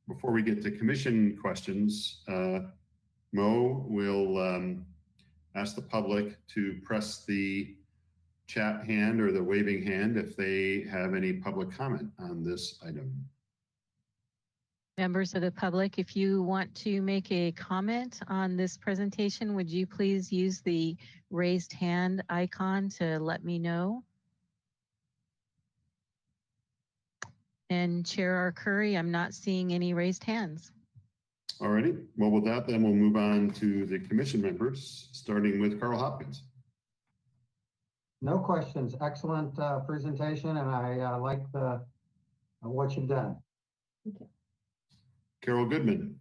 Before we get to commission questions, Mo will ask the public to press the chat hand or the waving hand if they have any public comment on this item. Members of the public, if you want to make a comment on this presentation, would you please use the raised hand icon to let me know? And Chair R. Curry, I'm not seeing any raised hands. Alrighty, well with that, then we'll move on to the commission members, starting with Carl Hopkins. No questions. Excellent presentation, and I like what you've done. Thank you. Carol Goodman.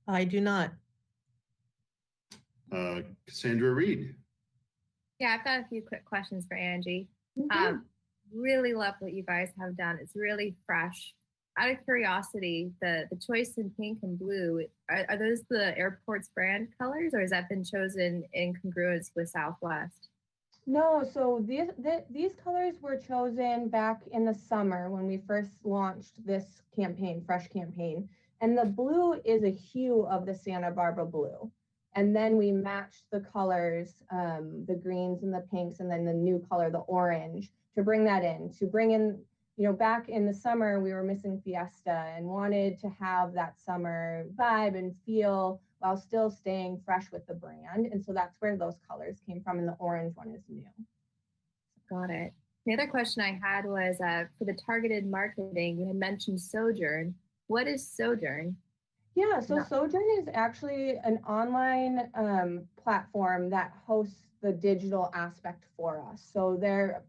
I do not. Cassandra Reed. Yeah, I've got a few quick questions for Angie. Really love what you guys have done. It's really fresh. Out of curiosity, the choice in pink and blue, are those the airport's brand colors, or has that been chosen in congruence with Southwest? No, so these colors were chosen back in the summer when we first launched this campaign, Fresh campaign. And the blue is a hue of the Santa Barbara blue. And then we matched the colors, the greens and the pinks, and then the new color, the orange, to bring that in, back in the summer, we were missing Fiesta and wanted to have that summer vibe and feel while still staying fresh with the brand. And so that's where those colors came from, and the orange one is new. Got it. The other question I had was for the targeted marketing, you had mentioned Sojourn. What is Sojourn? Yeah, so Sojourn is actually an online platform that hosts the digital aspect for us. So they're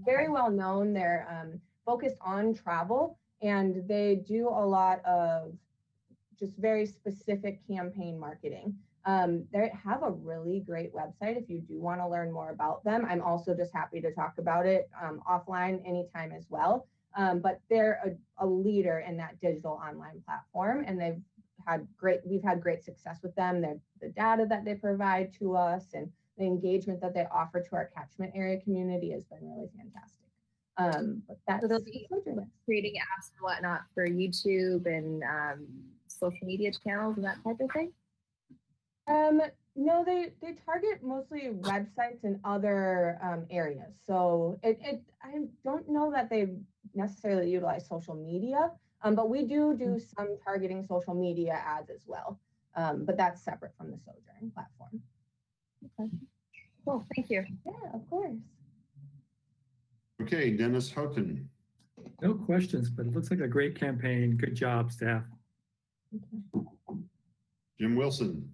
very well known. They're focused on travel, and they do a lot of just very specific campaign marketing. They have a really great website if you do want to learn more about them. I'm also just happy to talk about it offline anytime as well. But they're a leader in that digital online platform, and we've had great success with them. The data that they provide to us and the engagement that they offer to our catchment area community has been really fantastic. But that's so they'll be creating apps and whatnot for YouTube and social media channels and that type of thing? No, they target mostly websites and other areas. So I don't know that they necessarily utilize social media, but we do some targeting social media ads as well. But that's separate from the Sojourn platform. Okay. Cool. Thank you. Yeah, of course. Okay, Dennis Houghton. No questions, but it looks like a great campaign. Good job, staff. Jim Wilson.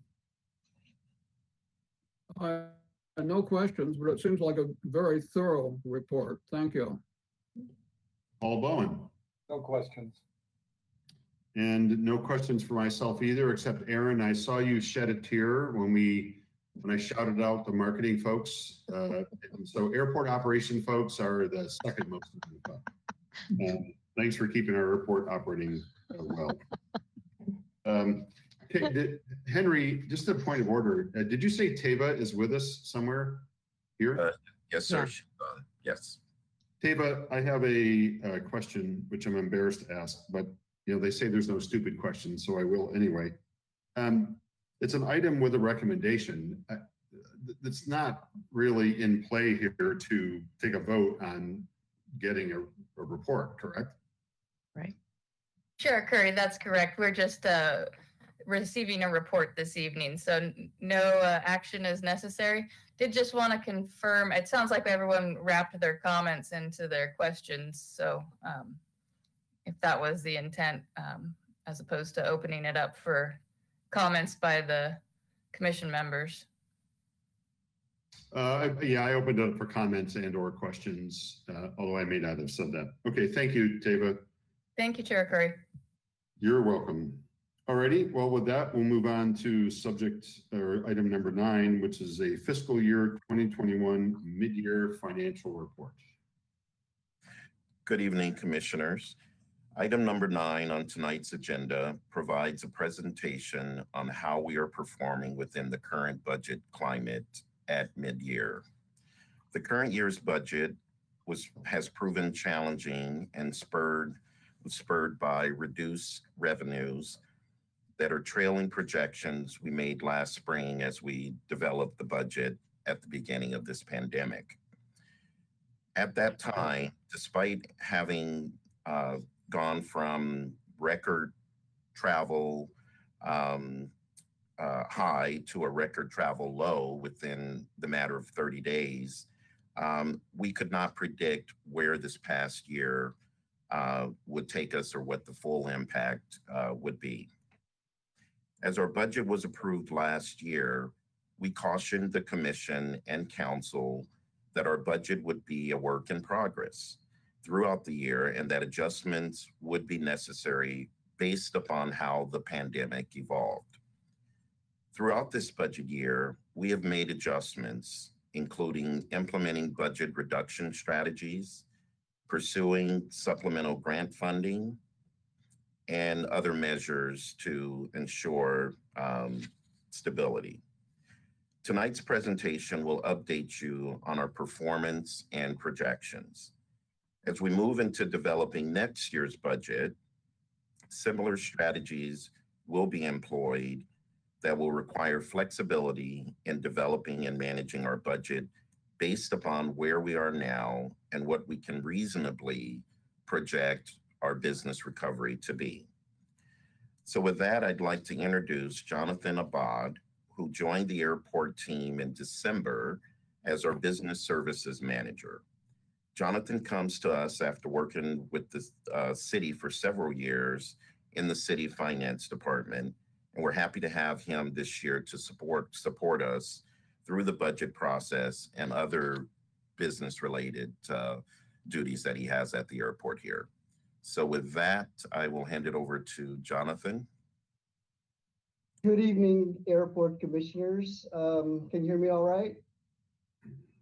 No questions, but it seems like a very thorough report. Thank you. Paul Bowen. No questions. And no questions for myself either, except Aaron, I saw you shed a tear when I shouted out the marketing folks. So airport operation folks are the second most important. Thanks for keeping our airport operating well. Henry, just a point of order. Did you say Tava is with us somewhere here? Yes, sir. Yeah. Yes. Tava, I have a question which I'm embarrassed to ask, but they say there's no stupid questions, so I will anyway. It's an item with a recommendation. That's not really in play here to take a vote on getting a report, correct? Right. Sure, Curry, that's correct. We're just receiving a report this evening, so no action is necessary. Did just want to confirm, it sounds like everyone wrapped their comments into their questions, so if that was the intent, as opposed to opening it up for comments by the commission members. Yeah, I opened it up for comments and or questions, although I may not have said that. Okay, thank you, Tava. Thank you, Chair Curry. You're welcome. Alrighty, well, with that, we'll move on to item number 9, which is a fiscal year 2021 mid-year financial report. Good evening, commissioners. Item number 9 on tonight's agenda provides a presentation on how we are performing within the current budget climate at mid-year. The current year's budget has proven challenging and was spurred by reduced revenues that are trailing projections we made last spring as we developed the budget at the beginning of this pandemic. At that time, despite having gone from record travel high to a record travel low within the matter of 30 days, we could not predict where this past year would take us or what the full impact would be. As our budget was approved last year, we cautioned the commission and council that our budget would be a work in progress throughout the year and that adjustments would be necessary based upon how the pandemic evolved. Throughout this budget year, we have made adjustments, including implementing budget reduction strategies, pursuing supplemental grant funding, and other measures to ensure stability. Tonight's presentation will update you on our performance and projections. As we move into developing next year's budget, similar strategies will be employed that will require flexibility in developing and managing our budget based upon where we are now and what we can reasonably project our business recovery to be. So with that, I'd like to introduce Jonathan Abad, who joined the airport team in December as our business services manager. Jonathan comes to us after working with the city for several years in the city finance department, and we're happy to have him this year to support us through the budget process and other business-related duties that he has at the airport here. So with that, I will hand it over to Jonathan. Good evening, airport commissioners. Can you hear me all right?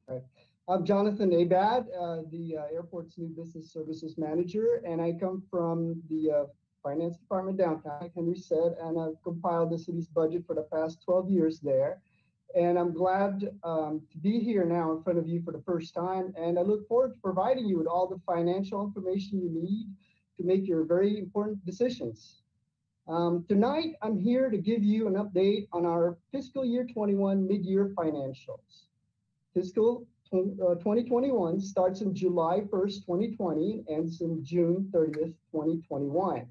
All right. I'm Jonathan Abad, the airport's new business services manager, and I come from the finance department downtown, like Henry said, and I've compiled the city's budget for the past 12 years there. And I'm glad to be here now in front of you for the first time, and I look forward to providing you with all the financial information you need to make your very important decisions. Tonight, I'm here to give you an update on our fiscal year 21 mid-year financials. Fiscal 2021 starts in July 1st, 2020, and ends in June 30th, 2021.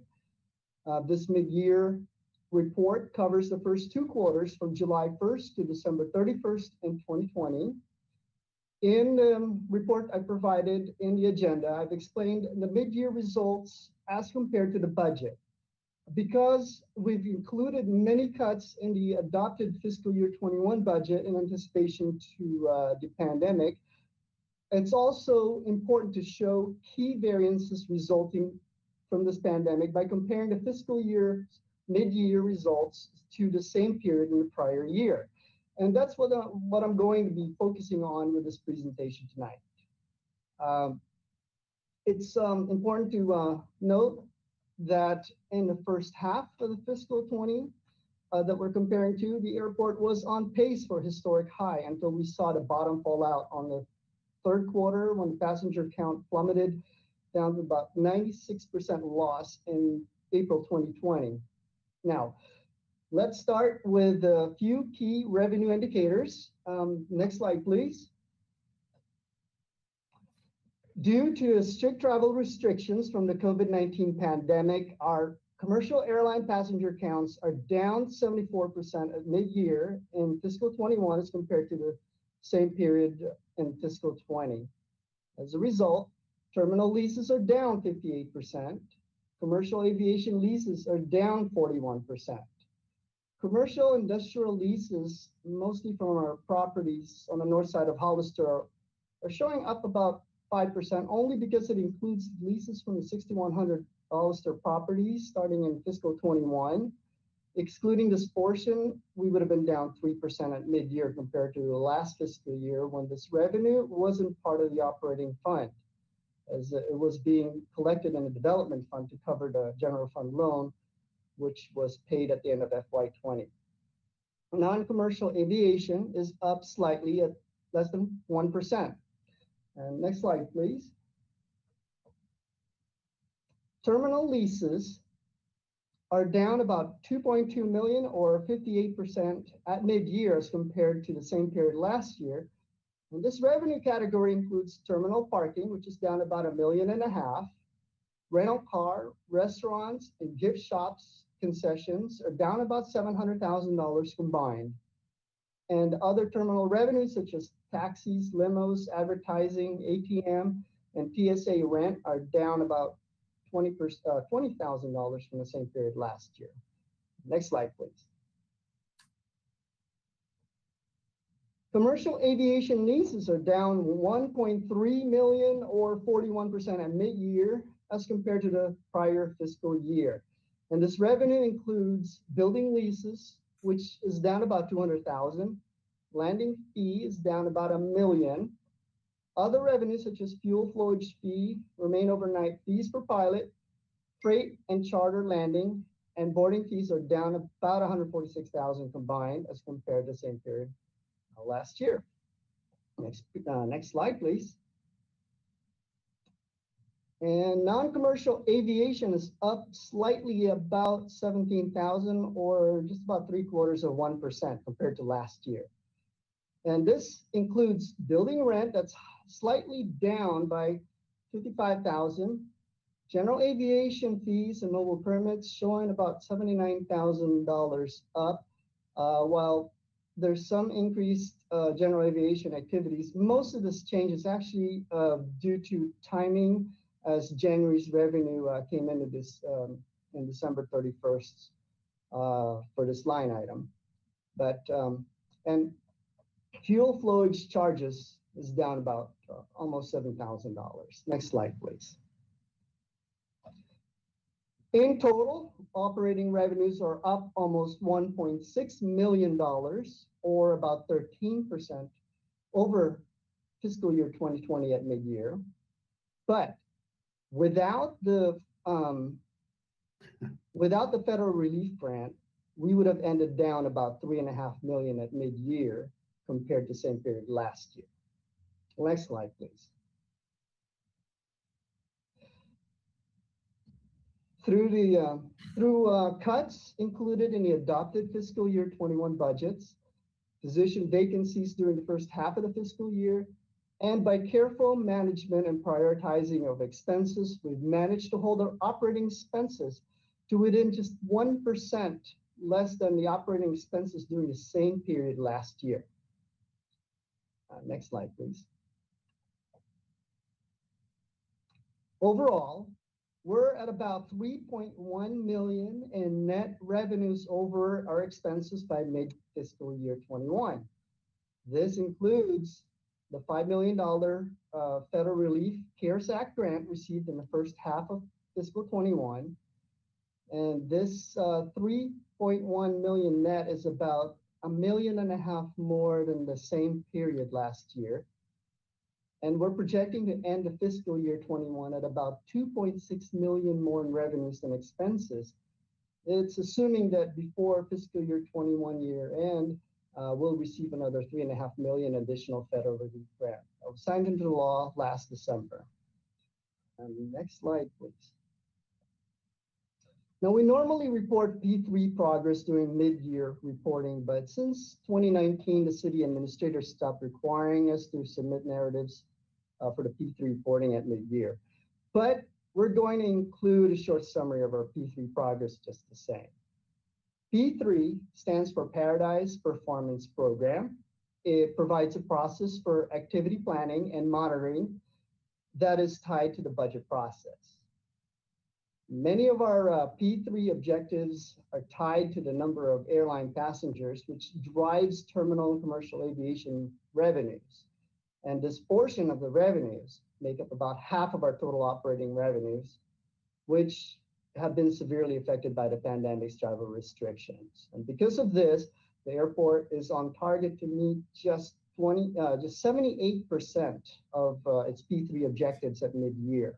This mid-year report covers the first 2 quarters from July 1st to December 31st in 2020. In the report I provided in the agenda, I've explained the mid-year results as compared to the budget. Because we've included many cuts in the adopted fiscal year 21 budget in anticipation to the pandemic, it's also important to show key variances resulting from this pandemic by comparing the fiscal year mid-year results to the same period in the prior year. And that's what I'm going to be focusing on with this presentation tonight. It's important to note that in the first half of the fiscal 20, that we're comparing to, the airport was on pace for historic high until we saw the bottom fall out on the third quarter when the passenger count plummeted down to about 96% loss in April 2020. Now, let's start with a few key revenue indicators. Next slide, please. Due to strict travel restrictions from the COVID-19 pandemic, our commercial airline passenger counts are down 74% at mid-year in fiscal 21 as compared to the same period in fiscal 20. As a result, terminal leases are down 58%. Commercial aviation leases are down 41%. Commercial industrial leases, mostly from our properties on the north side of Hollister, are showing up about 5% only because it includes leases from the 6,100 Hollister properties starting in fiscal 21. Excluding this portion, we would have been down 3% at mid-year compared to the last fiscal year when this revenue wasn't part of the operating fund, as it was being collected in the development fund to cover the general fund loan, which was paid at the end of FY20. Non-commercial aviation is up slightly at less than 1%. And next slide, please. Terminal leases are down about 2.2 million or 58% at mid-year as compared to the same period last year. And this revenue category includes terminal parking, which is down about $1.5 million, rental car, restaurants, and gift shops concessions are down about $700,000 combined. And other terminal revenues such as taxis, limos, advertising, ATM, and TSA rent are down about $20,000 from the same period last year. Next slide, please. Commercial aviation leases are down 1.3 million or 41% at mid-year as compared to the prior fiscal year. And this revenue includes building leases, which is down about 200,000. Landing fee is down about $1 million. Other revenues such as fuel flowage fee, remain overnight fees per pilot, freight and charter landing, and boarding fees are down about 146,000 combined as compared to the same period last year. Next slide, please. And non-commercial aviation is up slightly about 17,000 or just about 0.75% compared to last year. And this includes building rent that's slightly down by 55,000, general aviation fees and mobile permits showing about $79,000 up, while there's some increased general aviation activities. Most of this change is actually due to timing, as January's revenue came into this in December 31st for this line item. But and fuel flowage charges is down about almost $7,000. Next slide, please. In total, operating revenues are up almost $1.6 million or about 13% over fiscal year 2020 at mid-year. But without the federal relief grant, we would have ended down about $3.5 million at mid-year compared to the same period last year. Next slide, please. Through cuts included in the adopted fiscal year 21 budgets, position vacancies during the first half of the fiscal year, and by careful management and prioritizing of expenses, we've managed to hold our operating expenses to within just 1% less than the operating expenses during the same period last year. Next slide, please. Overall, we're at about 3.1 million in net revenues over our expenses by mid-fiscal year 21. This includes the $5 million federal relief CARES Act grant received in the first half of fiscal 21. And this 3.1 million net is about $1.5 million more than the same period last year. And we're projecting to end the fiscal year 21 at about 2.6 million more in revenues than expenses. It's assuming that before fiscal year 21 year end, we'll receive another $3.5 million additional federal relief grant. That was signed into law last December. Next slide, please. Now, we normally report P3 progress during mid-year reporting, but since 2019, the city administrator stopped requiring us to submit narratives for the P3 reporting at mid-year. But we're going to include a short summary of our P3 progress just the same. P3 stands for Paradise Performance Program. It provides a process for activity planning and monitoring that is tied to the budget process. Many of our P3 objectives are tied to the number of airline passengers, which drives terminal and commercial aviation revenues. And this portion of the revenues make up about half of our total operating revenues, which have been severely affected by the pandemic's travel restrictions. And because of this, the airport is on target to meet just 78% of its P3 objectives at mid-year.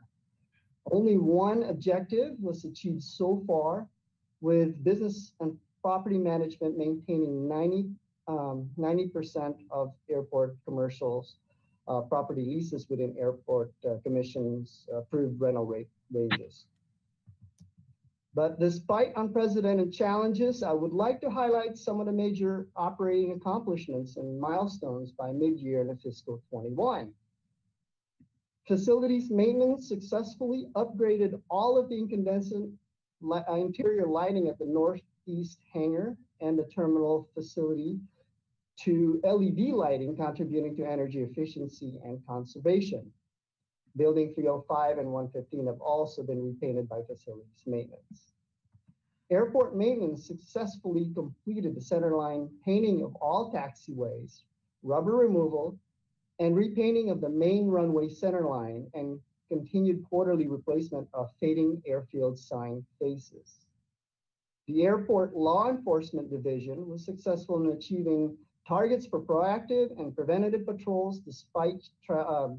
Only one objective was achieved so far, with business and property management maintaining 90% of airport commercials property leases within airport commission's approved rental rate ranges. But despite unprecedented challenges, I would like to highlight some of the major operating accomplishments and milestones by mid-year in the fiscal 21. Facilities maintenance successfully upgraded all of the incandescent interior lighting at the northeast hangar and the terminal facility to LED lighting, contributing to energy efficiency and conservation. Building 305 and 115 have also been repainted by facilities maintenance. Airport maintenance successfully completed the centerline painting of all taxiways, rubber removal, and repainting of the main runway centerline, and continued quarterly replacement of fading airfield sign faces. The Airport Law Enforcement Division was successful in achieving targets for proactive and preventative patrols despite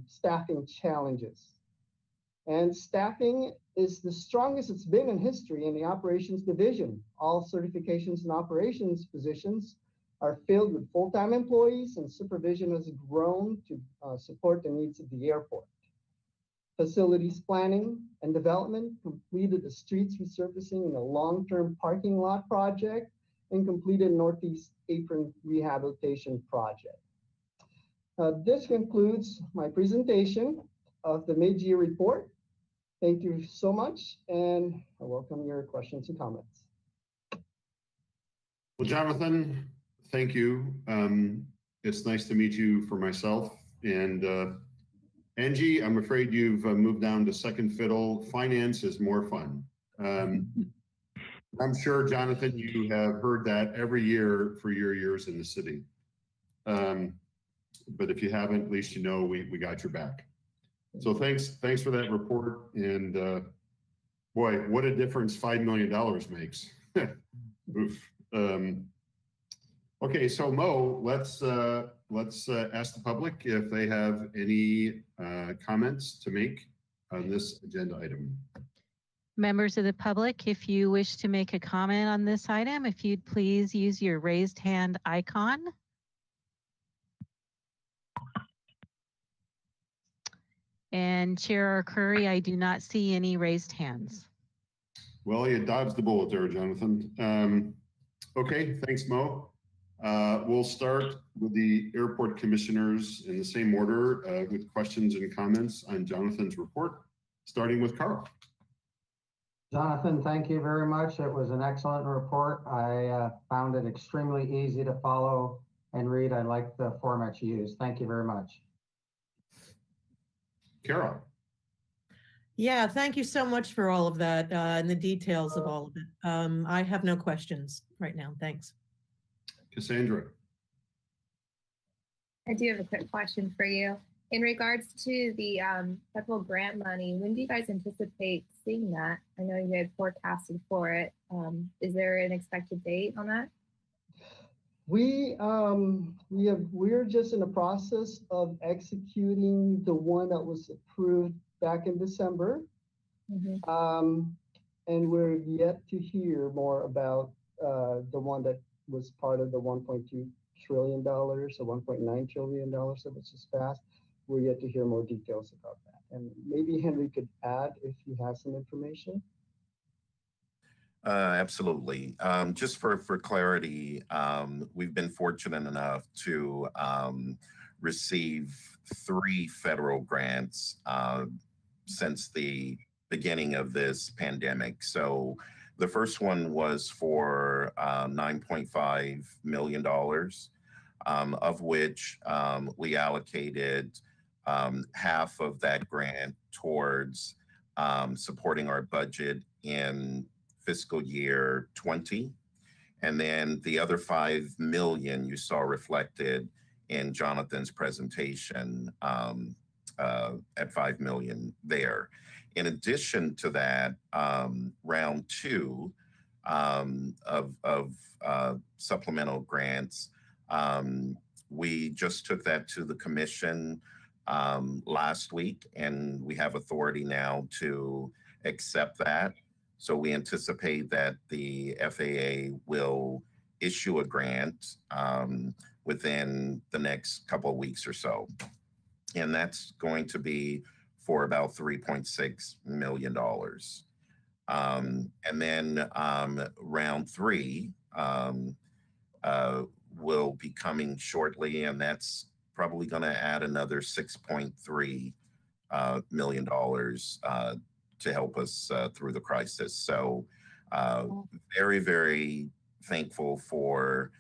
staffing challenges. And staffing is the strongest it's been in history in the Operations Division. All certifications and operations positions are filled with full-time employees, and supervision has grown to support the needs of the airport. Facilities planning and development completed the streets resurfacing in a long-term parking lot project and completed Northeast Apron Rehabilitation Project. This concludes my presentation of the mid-year report. Thank you so much, and I welcome your questions and comments. Well, Jonathan, thank you. It's nice to meet you for myself. And Angie, I'm afraid you've moved down to second fiddle. Finance is more fun. I'm sure, Jonathan, you have heard that every year for your years in the city. But if you haven't, at least you know we got your back. So thanks for that report. And boy, what a difference $5 million makes. Oof. Okay, so Mo, let's ask the public if they have any comments to make on this agenda item. Members of the public, if you wish to make a comment on this item, if you'd please use your raised hand icon. And Chair Curry, I do not see any raised hands. Well, you dodged the bullet there, Jonathan. Okay, thanks, Mo. We'll start with the airport commissioners in the same order with questions and comments on Jonathan's report, starting with Carl. Jonathan, thank you very much. It was an excellent report. I found it extremely easy to follow and read. I like the format you used. Thank you very much. Carol. Yeah, thank you so much for all of that and the details of all of it. I have no questions right now. Thanks. Cassandra. I do have a quick question for you. In regards to the federal grant money, when do you guys anticipate seeing that? I know you had forecasted for it. Is there an expected date on that? We're just in the process of executing the one that was approved back in December. And we're yet to hear more about the one that was part of the $1.2 trillion or $1.9 trillion that was just passed. We're yet to hear more details about that. And maybe Henry could add if he has some information. Absolutely. Just for clarity, we've been fortunate enough to receive 3 federal grants since the beginning of this pandemic. So the first one was for $9.5 million, of which we allocated half of that grant towards supporting our budget in fiscal year 20. And then the other 5 million you saw reflected in Jonathan's presentation at 5 million there. In addition to that, round 2 of supplemental grants, we just took that to the commission last week, and we have authority now to accept that. So we anticipate that the FAA will issue a grant within the next couple of weeks or so. And that's going to be for about $3.6 million. And then round 3 will be coming shortly, and that's probably going to add another $6.3 million to help us through the crisis. So very, very thankful for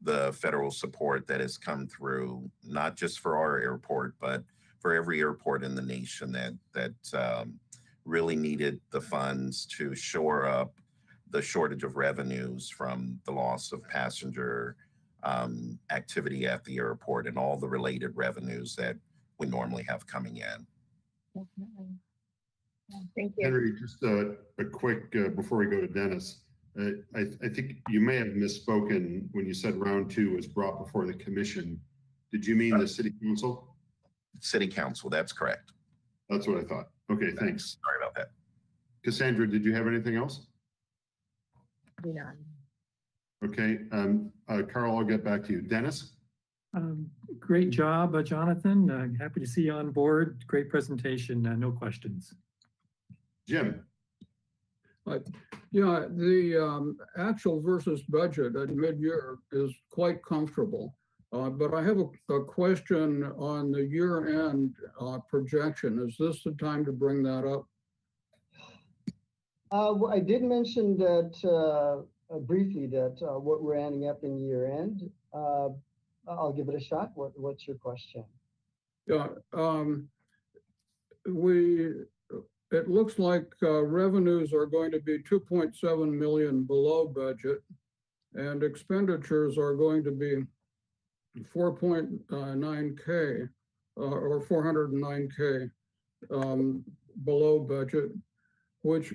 the federal support that has come through, not just for our airport, but for every airport in the nation that really needed the funds to shore up the shortage of revenues from the loss of passenger activity at the airport and all the related revenues that we normally have coming in. Definitely. Yeah, thank you. Henry, just a quick, before we go to Dennis, I think you may have misspoken when you said round 2 was brought before the commission. Did you mean the city council? City council, that's correct. That's what I thought. Okay, thanks. Sorry about that. Cassandra, did you have anything else? None. Okay, Carl, I'll get back to you. Dennis? Great job, Jonathan. Happy to see you on board. Great presentation. No questions. Jim? Yeah, the actual versus budget at mid-year is quite comfortable. But I have a question on the year-end projection. Is this the time to bring that up? I did mention that briefly that what we're ending up in year-end. I'll give it a shot. What's your question? Yeah, it looks like revenues are going to be 2.7 million below budget, and expenditures are going to be 4.9K or 409K below budget, which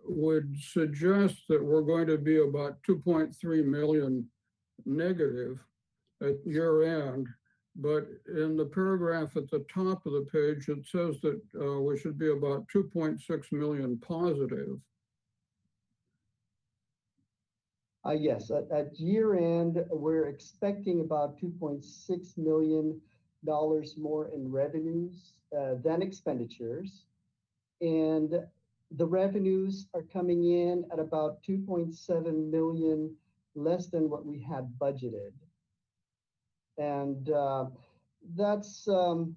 would suggest that we're going to be about 2.3 million negative at year end. But in the paragraph at the top of the page, it says that we should be about 2.6 million positive. Yes, at year end, we're expecting about $2.6 million more in revenues than expenditures. And the revenues are coming in at about 2.7 million less than what we had budgeted. And that's, let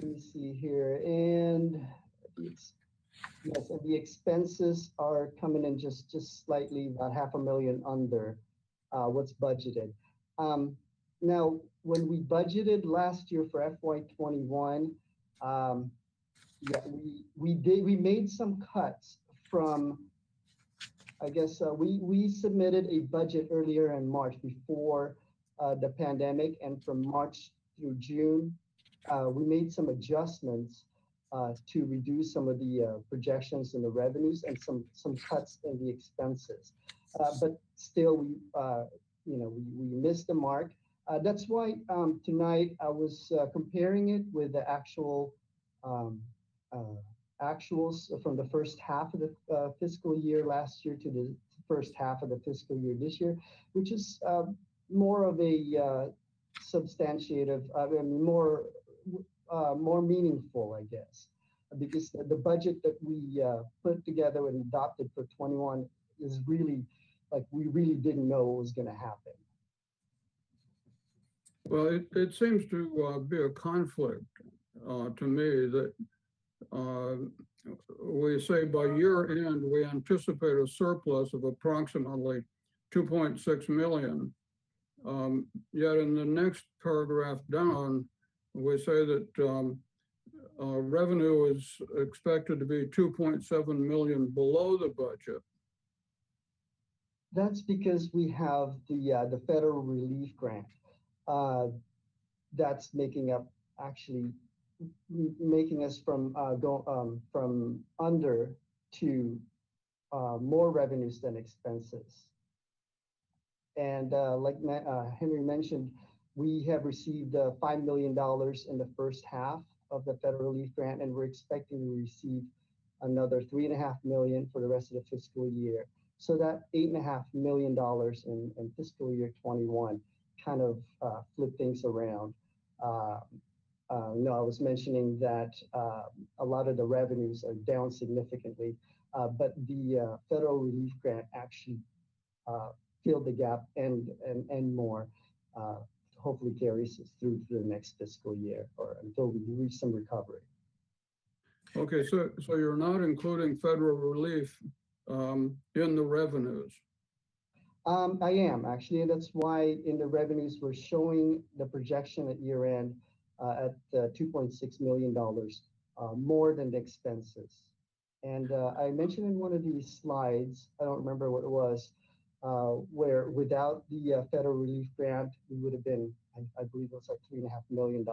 me see here. And it's, yes, and the expenses are coming in just slightly, about $500,000 under what's budgeted. Now, when we budgeted last year for FY21, yeah, we made some cuts from, I guess, we submitted a budget earlier in March before the pandemic, and from March through June, we made some adjustments to reduce some of the projections in the revenues and some cuts in the expenses. But still, we missed the mark. That's why tonight I was comparing it with the actual actuals from the first half of the fiscal year last year to the first half of the fiscal year this year, which is more of a substantiative, more meaningful, I guess, because the budget that we put together and adopted for 21 is really like we really didn't know what was going to happen. Well, it seems to be a conflict to me that we say by year end, we anticipate a surplus of approximately 2.6 million. Yet in the next paragraph down, we say that revenue is expected to be 2.7 million below the budget. That's because we have the federal relief grant. That's making up actually making us from from under to more revenues than expenses. And like Henry mentioned, we have received $5 million in the first half of the federal relief grant, and we're expecting to receive another $3.5 million for the rest of the fiscal year. So that $8.5 million in fiscal year 21 kind of flip things around. No, I was mentioning that a lot of the revenues are down significantly, but the federal relief grant actually filled the gap and more. Hopefully carries us through to the next fiscal year or until we reach some recovery. Okay, so you're not including federal relief in the revenues? I am actually, and that's why in the revenues we're showing the projection at year end at $2.6 million, more than the expenses. And I mentioned in one of these slides, I don't remember what it was, where without the federal relief grant, we would have been, I believe it was like $3.5 million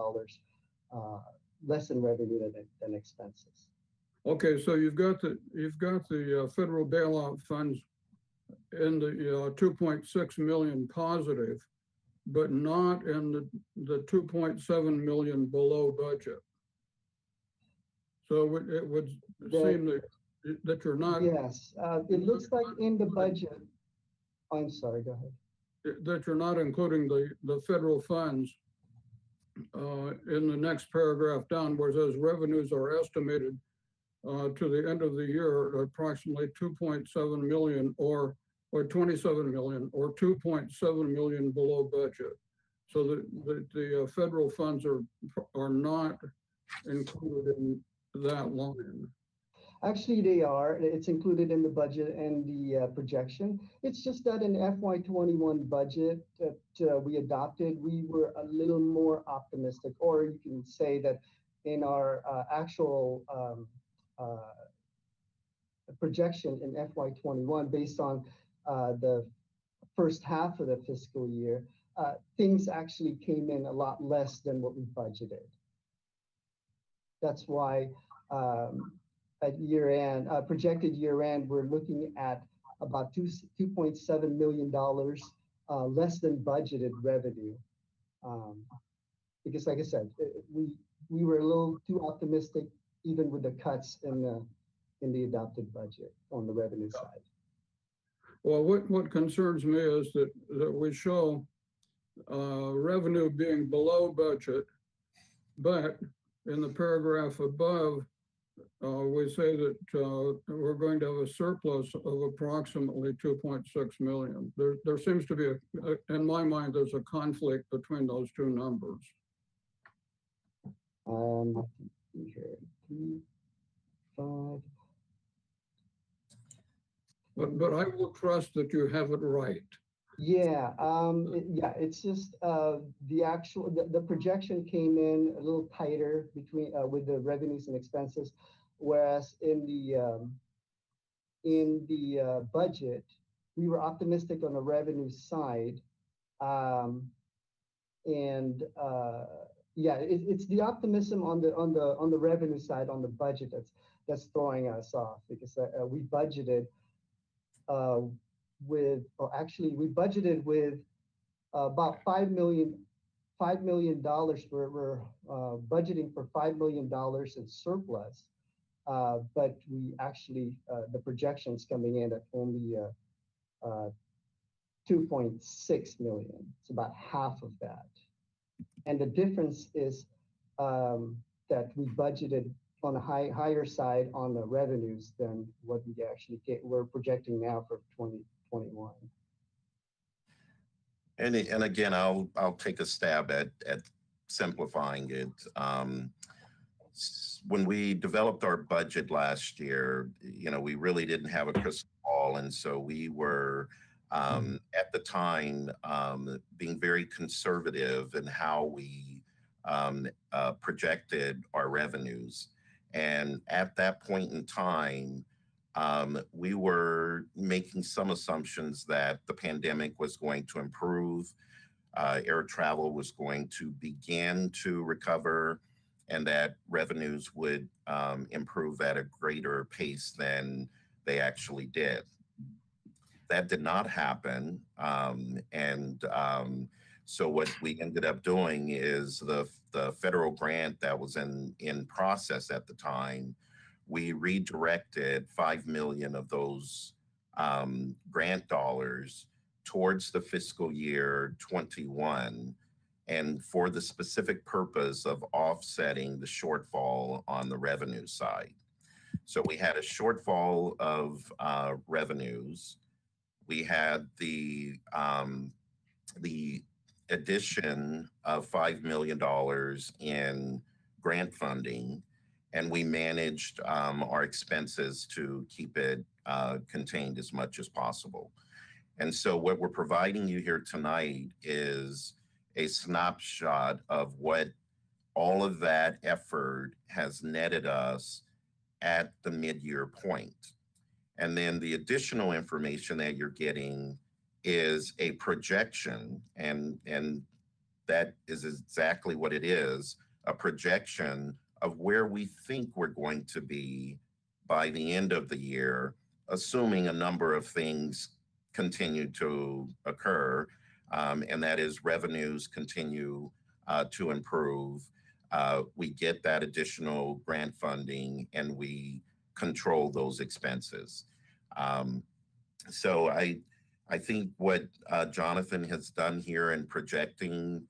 less in revenue than expenses. Okay, so you've got the federal bailout funds in the 2.6 million positive, but not in the 2.7 million below budget. So it would seem that you're not. Yes, it looks like in the budget. I'm sorry, go ahead. That you're not including the federal funds in the next paragraph down, where it says revenues are estimated to the end of the year at approximately 2.7 million or 27 million or 2.7 million below budget. So the federal funds are not included in that line. Actually, they are. It's included in the budget and the projection. It's just that in FY21 budget that we adopted, we were a little more optimistic, or you can say that in our actual projection in FY21, based on the first half of the fiscal year, things actually came in a lot less than what we budgeted. That's why at year end, projected year end, we're looking at about $2.7 million less than budgeted revenue. Because like I said, we were a little too optimistic even with the cuts in the adopted budget on the revenue side. Well, what concerns me is that we show revenue being below budget, but in the paragraph above, we say that we're going to have a surplus of approximately 2.6 million. There seems to be, in my mind, there's a conflict between those two numbers. Here, 3, 5. But I will trust that you have it right. Yeah, it's just the projection came in a little tighter between with the revenues and expenses, whereas in the budget we were optimistic on the revenue side, it's the optimism on the revenue side on the budget that's throwing us off, because we budgeted we budgeted with about $5 million. We're budgeting for $5 million in surplus, but we actually, the projections coming in at only 2.6 million. It's about half of that. And the difference is that we budgeted on the higher side on the revenues than what we actually we're projecting now for 2021. And again, I'll take a stab at simplifying it. When we developed our budget last year, we really didn't have a crystal ball, and so we were at the time being very conservative in how we projected our revenues. And at that point in time, we were making some assumptions that the pandemic was going to improve, air travel was going to begin to recover, and that revenues would improve at a greater pace than they actually did. That did not happen. So what we ended up doing is the federal grant that was in process at the time, we redirected 5 million of those grant dollars towards the fiscal year 21, and for the specific purpose of offsetting the shortfall on the revenue side. So we had a shortfall of revenues. We had the addition of $5 million in grant funding, and we managed our expenses to keep it contained as much as possible. And so what we're providing you here tonight is a snapshot of what all of that effort has netted us at the mid-year point. And then the additional information that you're getting is a projection, and that is exactly what it is, a projection of where we think we're going to be by the end of the year, assuming a number of things continue to occur, and that is revenues continue to improve. We get that additional grant funding, and we control those expenses. So I think what Jonathan has done here in projecting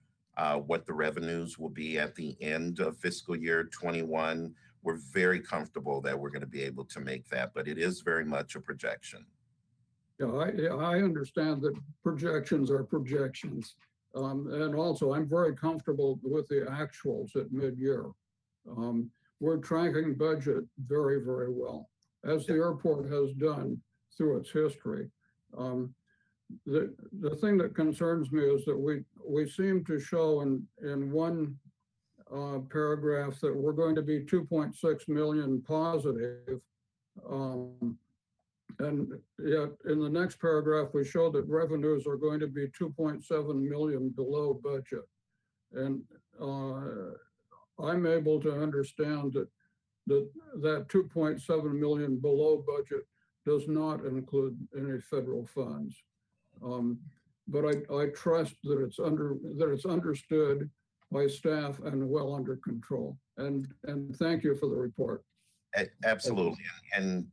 what the revenues will be at the end of fiscal year 21, we're very comfortable that we're going to be able to make that, but it is very much a projection. Yeah, I understand that projections are projections. And also, I'm very comfortable with the actuals at mid-year. We're tracking budget very, very well, as the airport has done through its history. The thing that concerns me is that we seem to show in one paragraph that we're going to be 2.6 million positive. And yet in the next paragraph, we show that revenues are going to be 2.7 million below budget. And I'm able to understand that 2.7 million below budget does not include any federal funds. But I trust that it's understood by staff and well under control. And thank you for the report. Absolutely. And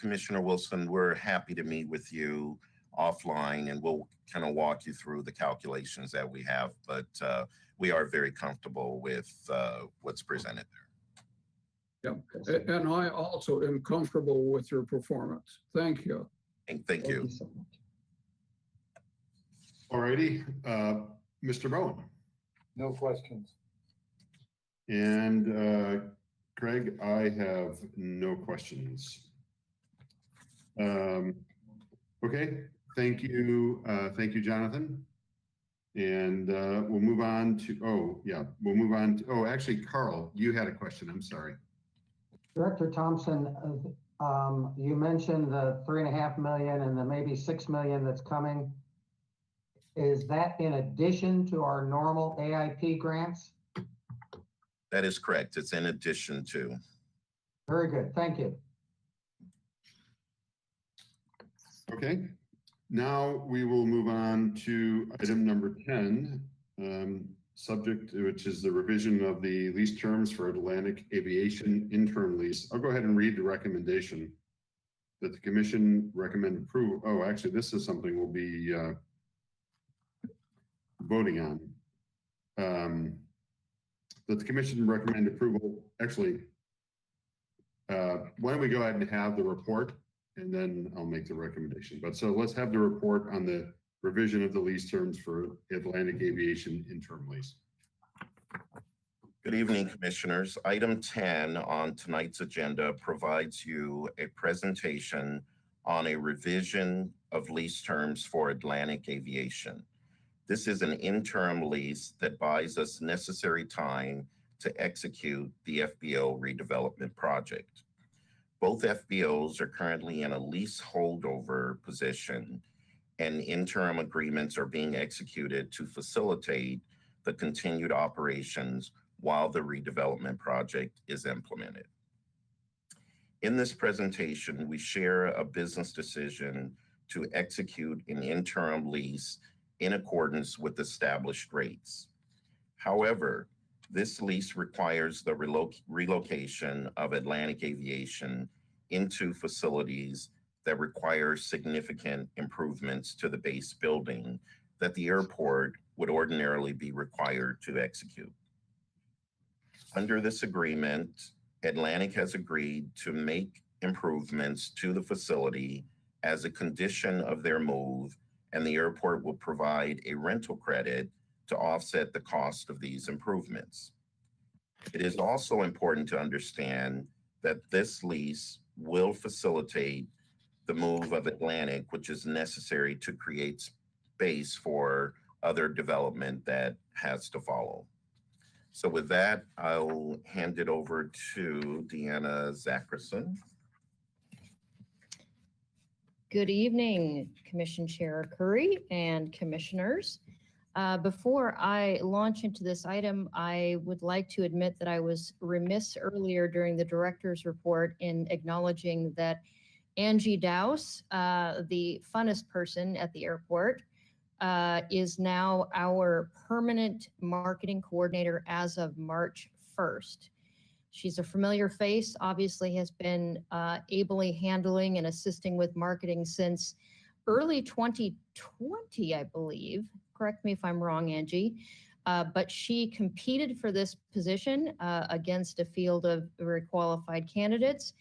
Commissioner Wilson, we're happy to meet with you offline, and we'll kind of walk you through the calculations that we have, but we are very comfortable with what's presented there. Yeah, and I also am comfortable with your performance. Thank you. And thank you. So much. All righty, Mr. Bowen. No questions. And Greg, I have no questions. Okay, thank you, Jonathan. And we'll move on to, actually, Carl, you had a question, I'm sorry. Director Thompson, you mentioned the 3.5 million and the maybe 6 million that's coming. Is that in addition to our normal AIP grants? That is correct. It's in addition to. Very good, thank you. Okay, now we will move on to item number 10. subject, which is the revision of the lease terms for Atlantic Aviation interim lease. I'll go ahead and read the recommendation that the commission recommend approval. Oh, actually, this is something we'll be voting on. That the commission recommend approval. Actually, why don't we go ahead and have the report and then I'll make the recommendation. But so let's have the report on the revision of the lease terms for Atlantic Aviation interim lease. Good evening, commissioners. Item 10 on tonight's agenda provides you a presentation on a revision of lease terms for Atlantic Aviation. This is an interim lease that buys us necessary time to execute the FBO redevelopment project. Both FBOs are currently in a lease holdover position, and interim agreements are being executed to facilitate the continued operations while the redevelopment project is implemented. In this presentation, we share a business decision to execute an interim lease in accordance with established rates. However, this lease requires the relocation of Atlantic Aviation into facilities that require significant improvements to the base building that the airport would ordinarily be required to execute. Under this agreement, Atlantic has agreed to make improvements to the facility as a condition of their move, and the airport will provide a rental credit to offset the cost of these improvements. It is also important to understand that this lease will facilitate the move of Atlantic, which is necessary to create space for other development that has to follow. So with that, I'll hand it over to Deanna Zackerson. Good evening, Commission Chair Curry and commissioners. Before I launch into this item, I would like to admit that I was remiss earlier during the director's report in acknowledging that Angie Dowse, the funnest person at the airport, is now our permanent marketing coordinator as of March 1st. She's a familiar face, obviously has been ably handling and assisting with marketing since early 2020, I believe. Correct me if I'm wrong, Angie. But she competed for this position against a field of very qualified candidates.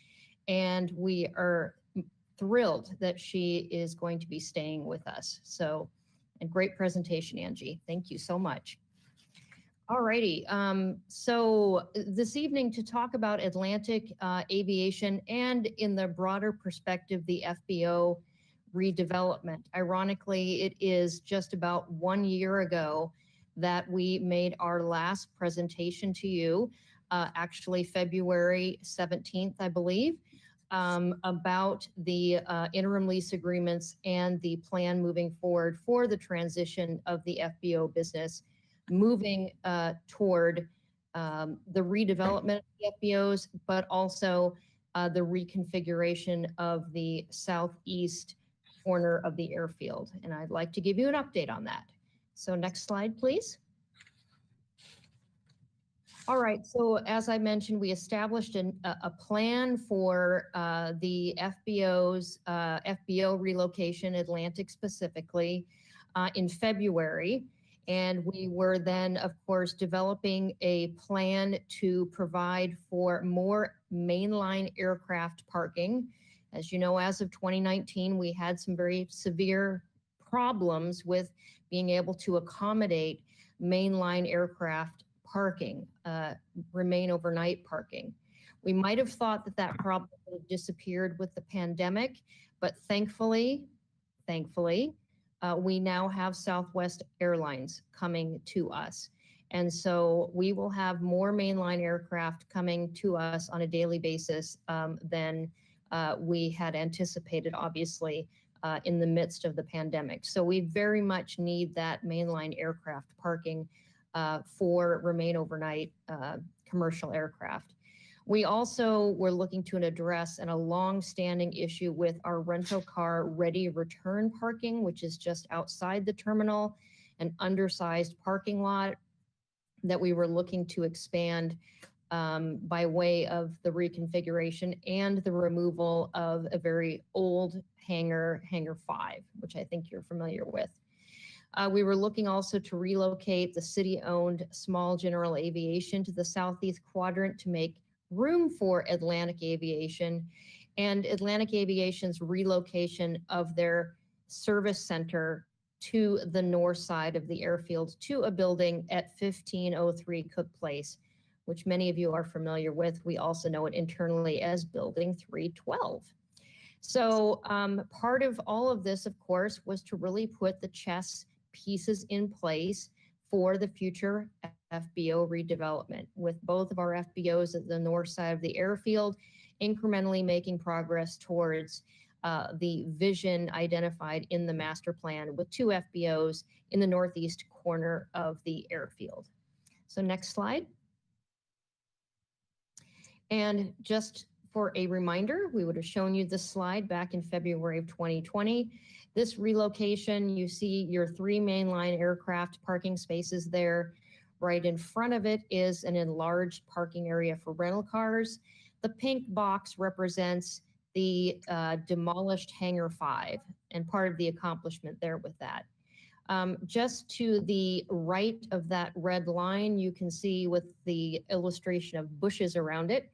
And we are thrilled that she is going to be staying with us. So, and great presentation, Angie. Thank you so much. All righty. So this evening to talk about Atlantic Aviation and in the broader perspective, the FBO redevelopment. Ironically, it is just about 1 year ago that we made our last presentation to you, actually February 17th, I believe, about the interim lease agreements and the plan moving forward for the transition of the FBO business, moving toward the redevelopment of the FBOs, but also the reconfiguration of the southeast corner of the airfield. And I'd like to give you an update on that. So next slide, please. All right, so as I mentioned, we established a plan for the FBO's FBO relocation, Atlantic specifically, in February. And we were then, of course, developing a plan to provide for more mainline aircraft parking. As you know, as of 2019, we had some very severe problems with being able to accommodate mainline aircraft parking, remain overnight parking. We might have thought that that problem would have disappeared with the pandemic, but thankfully, we now have Southwest Airlines coming to us. And so we will have more mainline aircraft coming to us on a daily basis than we had anticipated, obviously, in the midst of the pandemic. So we very much need that mainline aircraft parking for remain overnight commercial aircraft. We also were looking to address a long-standing issue with our rental car ready return parking, which is just outside the terminal, an undersized parking lot. that we were looking to expand by way of the reconfiguration and the removal of a very old hangar 5, which I think you're familiar with. We were looking also to relocate the city-owned small general aviation to the southeast quadrant to make room for Atlantic Aviation, and Atlantic Aviation's relocation of their service center to the north side of the airfield to a building at 1503 Cook Place, which many of you are familiar with. We also know it internally as Building 312. So part of all of this, of course, was to really put the chess pieces in place for the future FBO redevelopment, with both of our FBOs at the north side of the airfield, incrementally making progress towards the vision identified in the master plan, with 2 FBOs in the northeast corner of the airfield. So next slide. And just for a reminder, we would have shown you this slide back in February of 2020. This relocation, you see your 3 mainline aircraft parking spaces there. Right in front of it is an enlarged parking area for rental cars. The pink box represents the demolished hangar 5 and part of the accomplishment there with that. Just to the right of that red line, you can see with the illustration of bushes around it,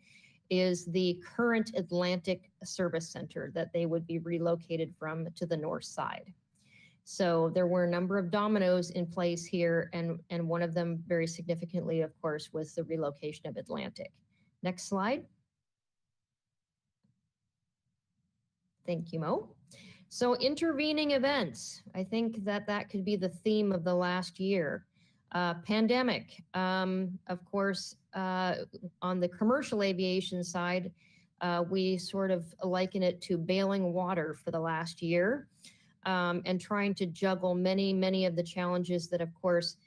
is the current Atlantic Service Center that they would be relocated from to the north side. So there were a number of dominoes in place here, and one of them very significantly, of course, was the relocation of Atlantic. Next slide. Thank you, Mo. So intervening events, I think that could be the theme of the last year. Pandemic, of course, on the commercial aviation side, we sort of liken it to bailing water for the last year, and trying to juggle many of the challenges that, of course,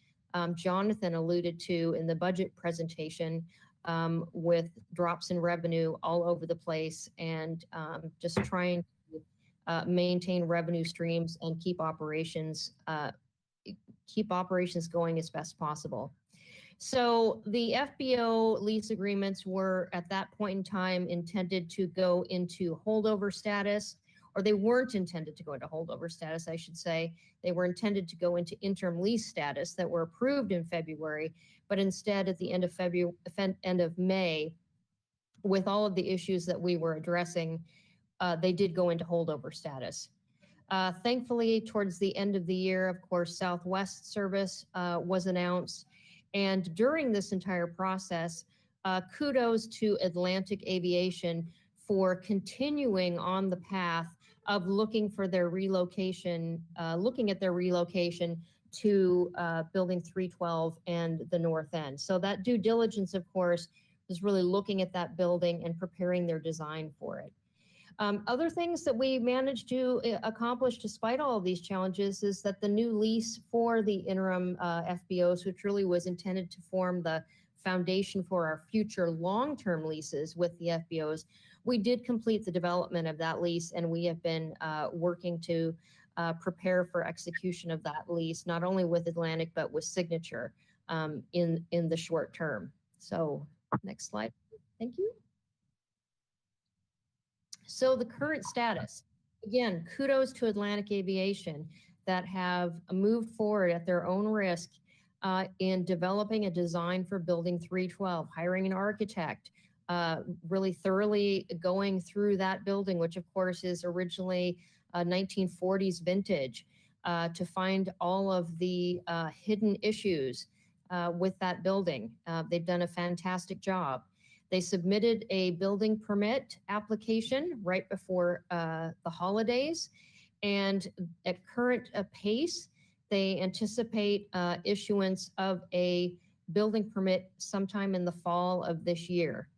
Jonathan alluded to in the budget presentation, with drops in revenue all over the place, and just trying to maintain revenue streams and keep operations going as best possible. So the FBO lease agreements were at that point in time intended to go into holdover status, or they weren't intended to go into holdover status, I should say. They were intended to go into interim lease status that were approved in February, but instead at the end of May, with all of the issues that we were addressing, they did go into holdover status. Thankfully, towards the end of the year, of course, Southwest service was announced. And during this entire process, kudos to Atlantic Aviation for continuing on the path of looking for their relocation, looking at their relocation to Building 312 and the north end. So that due diligence, of course, was really looking at that building and preparing their design for it. Other things that we managed to accomplish despite all of these challenges is that the new lease for the interim FBOs, which really was intended to form the foundation for our future long-term leases with the FBOs, we did complete the development of that lease, and we have been working to prepare for execution of that lease, not only with Atlantic, but with Signature in the short term. So next slide. Thank you. So the current status, again, kudos to Atlantic Aviation that have moved forward at their own risk in developing a design for Building 312, hiring an architect, really thoroughly going through that building, which of course is originally 1940s vintage, to find all of the hidden issues with that building. They've done a fantastic job. They submitted a building permit application right before the holidays, and at current pace, they anticipate issuance of a building permit sometime in the fall of this year.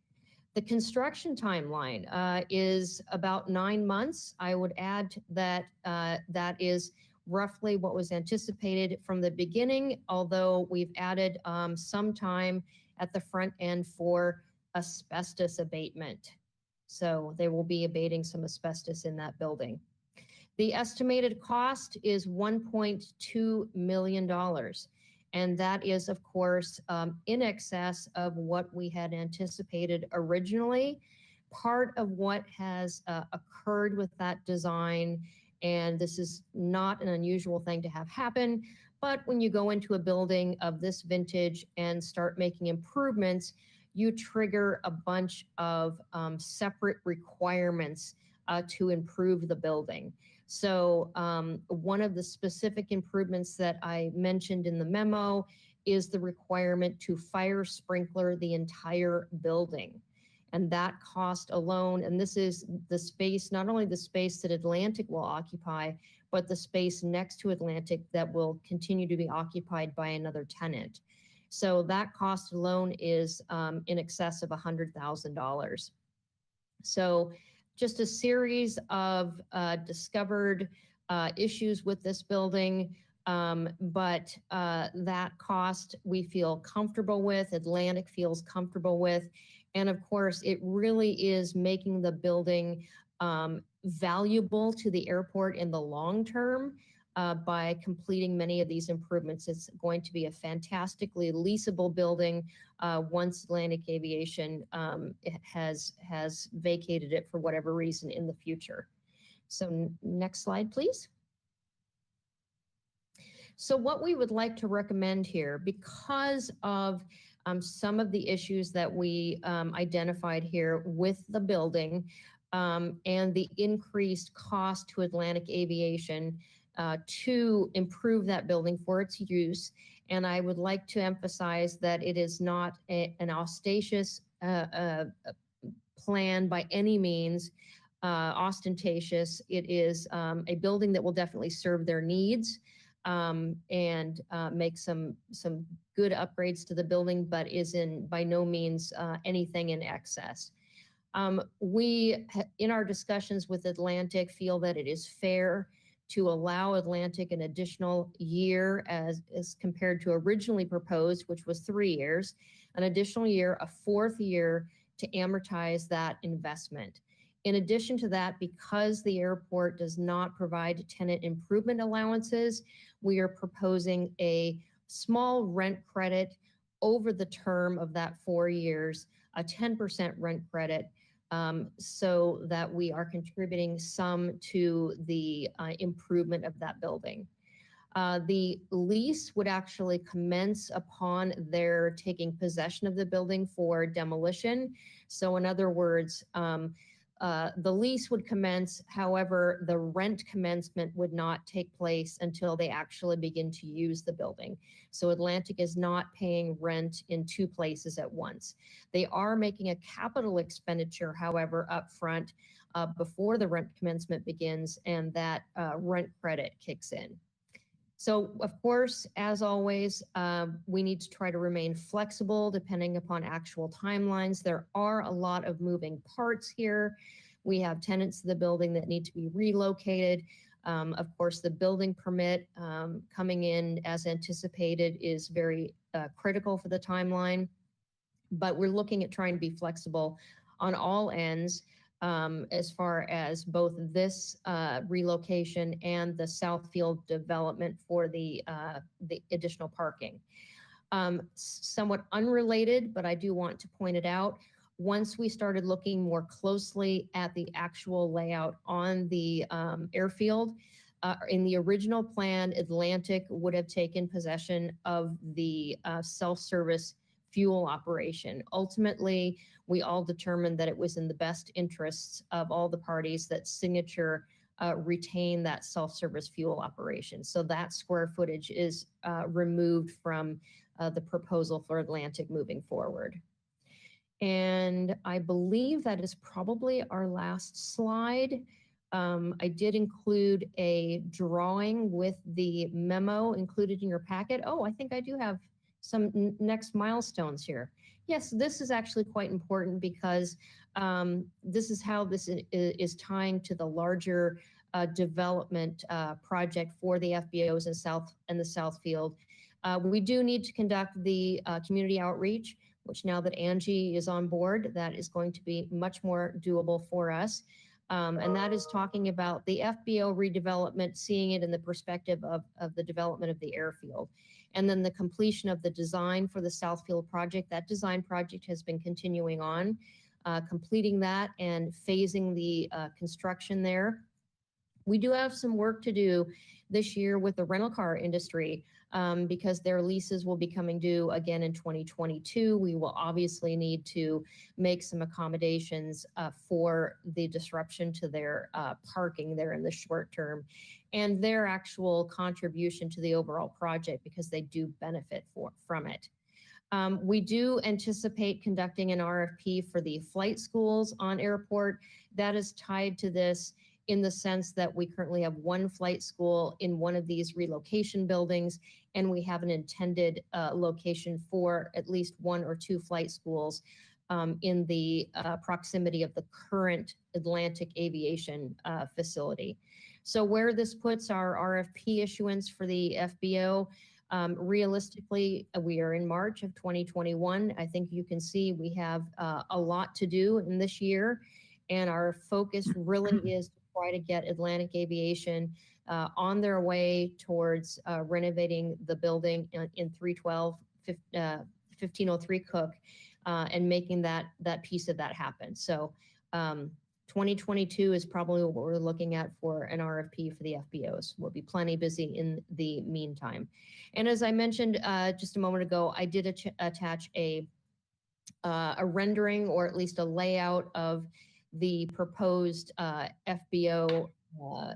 The construction timeline is about 9 months. I would add that that is roughly what was anticipated from the beginning, although we've added some time at the front end for asbestos abatement. So they will be abating some asbestos in that building. The estimated cost is $1.2 million. And that is, of course, in excess of what we had anticipated originally. Part of what has occurred with that design, and this is not an unusual thing to have happen, but when you go into a building of this vintage and start making improvements, you trigger a bunch of separate requirements to improve the building. So one of the specific improvements that I mentioned in the memo is the requirement to fire sprinkler the entire building. And that cost alone, and this is the space, not only the space that Atlantic will occupy, but the space next to Atlantic that will continue to be occupied by another tenant. So that cost alone is in excess of $100,000. So just a series of discovered issues with this building, but that cost we feel comfortable with, Atlantic feels comfortable with, and of course it really is making the building valuable to the airport in the long term by completing many of these improvements. It's going to be a fantastically leasable building once Atlantic Aviation has vacated it for whatever reason in the future. So next slide, please. So what we would like to recommend here, because of some of the issues that we identified here with the building and the increased cost to Atlantic Aviation to improve that building for its use. And I would like to emphasize that it is not an ostentatious plan by any means, ostentatious. It is a building that will definitely serve their needs and make some good upgrades to the building, but is by no means anything in excess. We, in our discussions with Atlantic, feel that it is fair to allow Atlantic an additional year as compared to originally proposed, which was 3 years, an additional year, a 4th year to amortize that investment. In addition to that, because the airport does not provide tenant improvement allowances, we are proposing a small rent credit over the term of that 4 years, a 10% rent credit, so that we are contributing some to the improvement of that building. The lease would actually commence upon their taking possession of the building for demolition. So in other words, the lease would commence, however, the rent commencement would not take place until they actually begin to use the building. So Atlantic is not paying rent in 2 places at once. They are making a capital expenditure, however, upfront before the rent commencement begins, and that rent credit kicks in. So of course, as always, we need to try to remain flexible depending upon actual timelines. There are a lot of moving parts here. We have tenants of the building that need to be relocated. Of course, the building permit coming in as anticipated is very critical for the timeline, but we're looking at trying to be flexible on all ends as far as both this relocation and the Southfield development for the additional parking. Somewhat unrelated, but I do want to point it out. Once we started looking more closely at the actual layout on the airfield, in the original plan, Atlantic would have taken possession of the self-service fuel operation. Ultimately, we all determined that it was in the best interests of all the parties that Signature retain that self-service fuel operation. So that square footage is removed from the proposal for Atlantic moving forward. And I believe that is probably our last slide. I did include a drawing with the memo included in your packet. Oh, I think I do have some next milestones here. Yes, this is actually quite important because this is how this is tying to the larger development project for the FBOs in the Southfield. We do need to conduct the community outreach, which now that Angie is on board, that is going to be much more doable for us. And that is talking about the FBO redevelopment, seeing it in the perspective of the development of the airfield. And then the completion of the design for the Southfield project. That design project has been continuing on, completing that and phasing the construction there. We do have some work to do this year with the rental car industry because their leases will be coming due again in 2022. We will obviously need to make some accommodations for the disruption to their parking there in the short term and their actual contribution to the overall project because they do benefit from it. We do anticipate conducting an RFP for the flight schools on airport. That is tied to this in the sense that we currently have one flight school in one of these relocation buildings, and we have an intended location for at least one or two flight schools in the proximity of the current Atlantic Aviation facility. So where this puts our RFP issuance for the FBO, realistically, we are in March of 2021. I think you can see we have a lot to do in this year, and our focus really is to try to get Atlantic Aviation on their way towards renovating the building in 1503 Cook and making that piece of that happen. So 2022 is probably what we're looking at for an RFP for the FBOs. We'll be plenty busy in the meantime. And as I mentioned just a moment ago, I did attach a rendering or at least a layout of the proposed FBO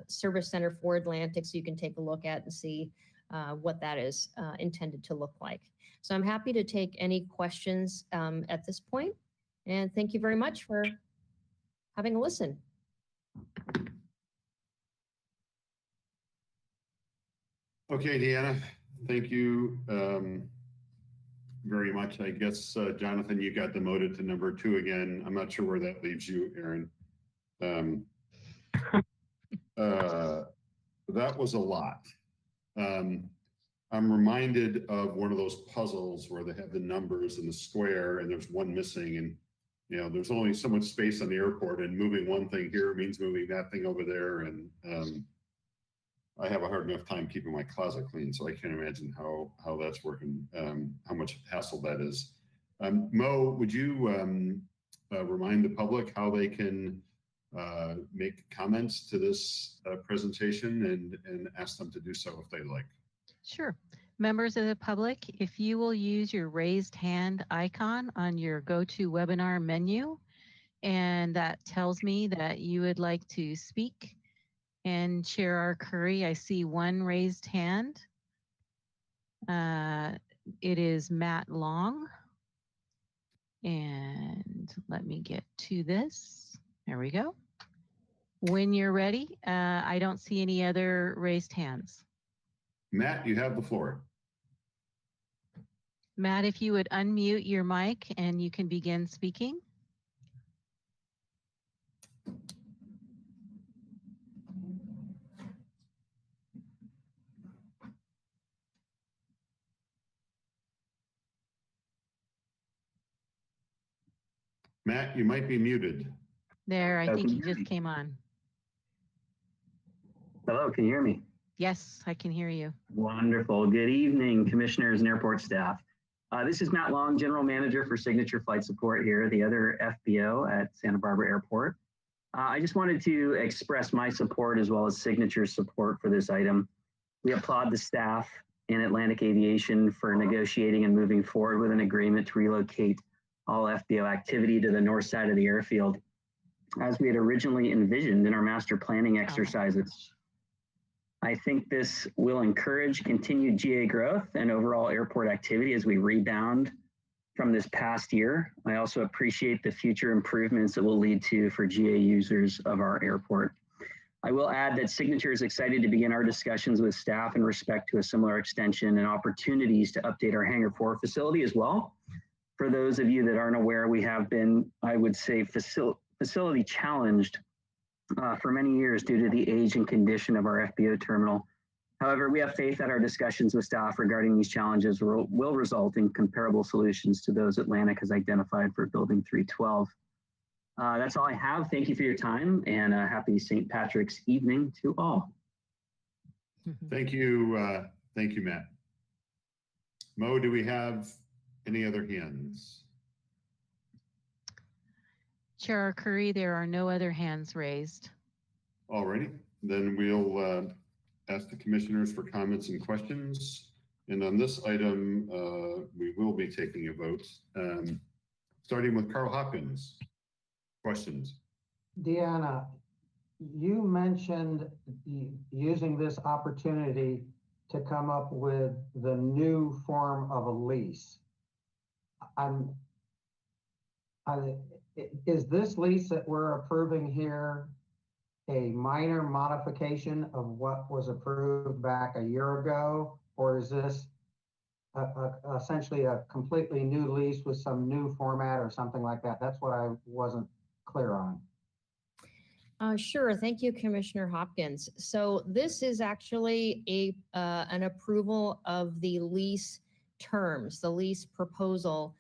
service center for Atlantic, so you can take a look at and see what that is intended to look like. So I'm happy to take any questions at this point, and thank you very much for having a listen. Okay, Deanna, thank you very much. I guess, Jonathan, you got demoted to number 2 again. I'm not sure where that leaves you, Aaron. That was a lot. I'm reminded of one of those puzzles where they have the numbers in the square and there's one missing, and you know, there's only so much space on the airport, and moving one thing here means moving that thing over there. And I have a hard enough time keeping my closet clean, so I can't imagine how that's working, how much hassle that is. Mo, would you remind the public how they can make comments to this presentation and ask them to do so if they like? Sure. Members of the public, if you will use your raised hand icon on your GoToWebinar menu, and that tells me that you would like to speak and share our query. I see one raised hand. It is Matt Long. And let me get to this. There we go. When you're ready, I don't see any other raised hands. Matt, you have the floor. Matt, if you would unmute your mic and you can begin speaking. Matt, you might be muted. There, I think he just came on. Hello, can you hear me? Yes, I can hear you. Wonderful. Good evening, commissioners and airport staff. This is Matt Long, General Manager for Signature Flight Support here, the other FBO at Santa Barbara Airport. I just wanted to express my support as well as Signature's support for this item. We applaud the staff in Atlantic Aviation for negotiating and moving forward with an agreement to relocate all FBO activity to the north side of the airfield, as we had originally envisioned in our master planning exercises. I think this will encourage continued GA growth and overall airport activity as we rebound from this past year. I also appreciate the future improvements it will lead to for GA users of our airport. I will add that Signature is excited to begin our discussions with staff in respect to a similar extension and opportunities to update our Hangar 4 facility as well. For those of you that aren't aware, we have been, I would say, facility challenged for many years due to the age and condition of our FBO terminal. However, we have faith that our discussions with staff regarding these challenges will result in comparable solutions to those Atlantic has identified for Building 312. That's all I have. Thank you for your time, and happy St. Patrick's evening to all. Thank you, Matt. Mo, do we have any other hands? Chair Curry, there are no other hands raised. Alrighty, then we'll ask the commissioners for comments and questions. And on this item, we will be taking a vote, starting with Carl Hopkins. Questions? Deanna, you mentioned using this opportunity to come up with the new form of a lease. Is this lease that we're approving here a minor modification of what was approved back a year ago? Or is this essentially a completely new lease with some new format or something like that? That's what I wasn't clear on. Sure. Thank you, Commissioner Hopkins. So this is actually an approval of the lease terms. The lease proposal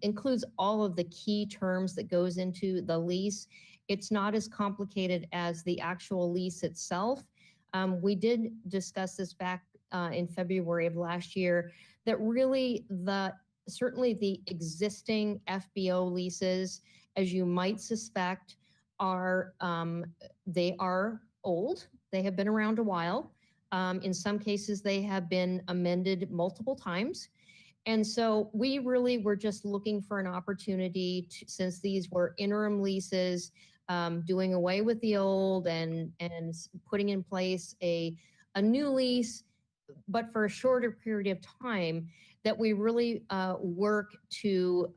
includes all of the key terms that goes into the lease. It's not as complicated as the actual lease itself. We did discuss this back in February of last year, that really certainly the existing FBO leases, as you might suspect, they are old. They have been around a while. In some cases, they have been amended multiple times. And so we really were just looking for an opportunity to, since these were interim leases, doing away with the old and putting in place a new lease, but for a shorter period of time, that we really work to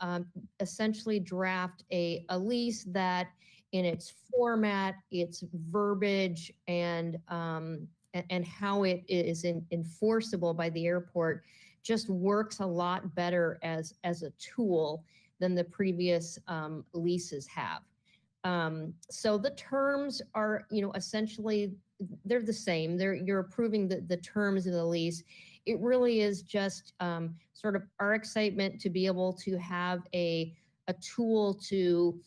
essentially draft a lease that in its format, its verbiage, and how it is enforceable by the airport just works a lot better as a tool than the previous leases have. So the terms are, essentially, they're the same. You're approving the terms of the lease. It really is just sort of our excitement to be able to have a tool to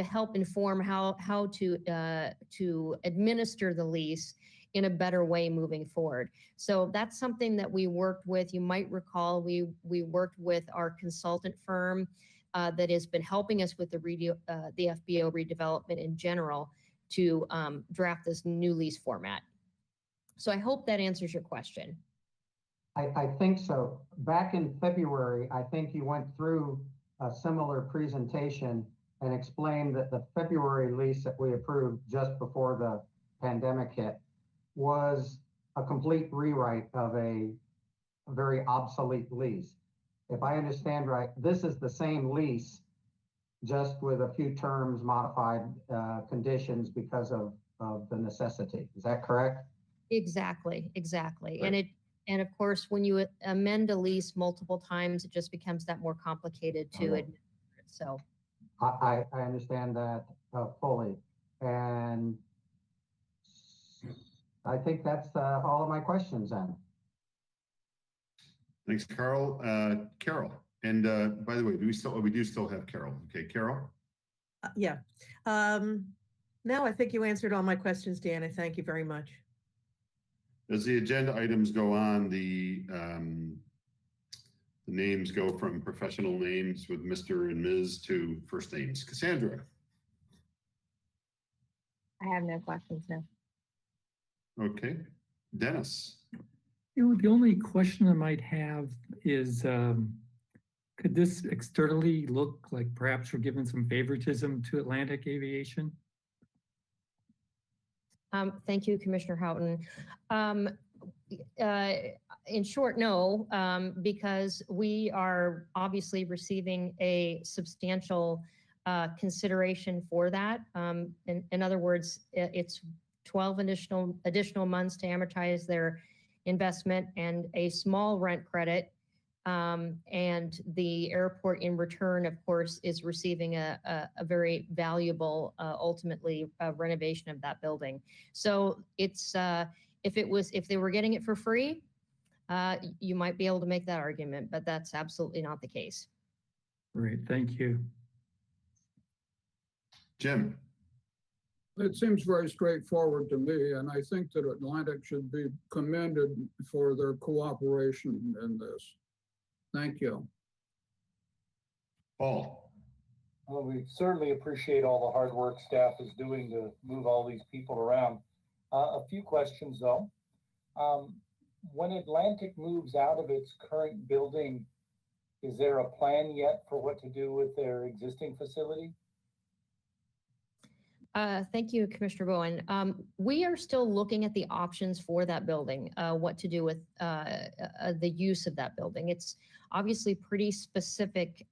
help inform how to administer the lease in a better way moving forward. So that's something that we worked with. You might recall we worked with our consultant firm that has been helping us with the FBO redevelopment in general to draft this new lease format. So I hope that answers your question. I think so. Back in February, I think you went through a similar presentation and explained that the February lease that we approved just before the pandemic hit was a complete rewrite of a very obsolete lease. If I understand right, this is the same lease, just with a few terms, modified conditions because of the necessity. Is that correct? Exactly. Right. And of course, when you amend a lease multiple times, it just becomes that more complicated to administer it. So I understand that fully. And I think that's all of my questions then. Thanks, Carl. Carol, and by the way, we do still have Carol. Okay, Carol? Yeah. Now I think you answered all my questions, Deanna. Thank you very much. As the agenda items go on, the names go from professional names with Mr. and Ms. to first names. Cassandra? I have no questions now. Okay. Dennis? The only question I might have is, could this externally look like perhaps we're giving some favoritism to Atlantic Aviation? Thank you, Commissioner Houghton. In short, no, because we are obviously receiving a substantial consideration for that. In other words, it's 12 additional months to amortize their investment and a small rent credit. And the airport in return, of course, is receiving a very valuable, ultimately, renovation of that building. So it's, if they were getting it for free, you might be able to make that argument, but that's absolutely not the case. Great, thank you. Jim? It seems very straightforward to me, and I think that Atlantic should be commended for their cooperation in this. Thank you. Paul. Well, we certainly appreciate all the hard work staff is doing to move all these people around. A few questions though. When Atlantic moves out of its current building, is there a plan yet for what to do with their existing facility? Thank you, Commissioner Bowen. We are still looking at the options for that building, what to do with the use of that building. It's obviously pretty specific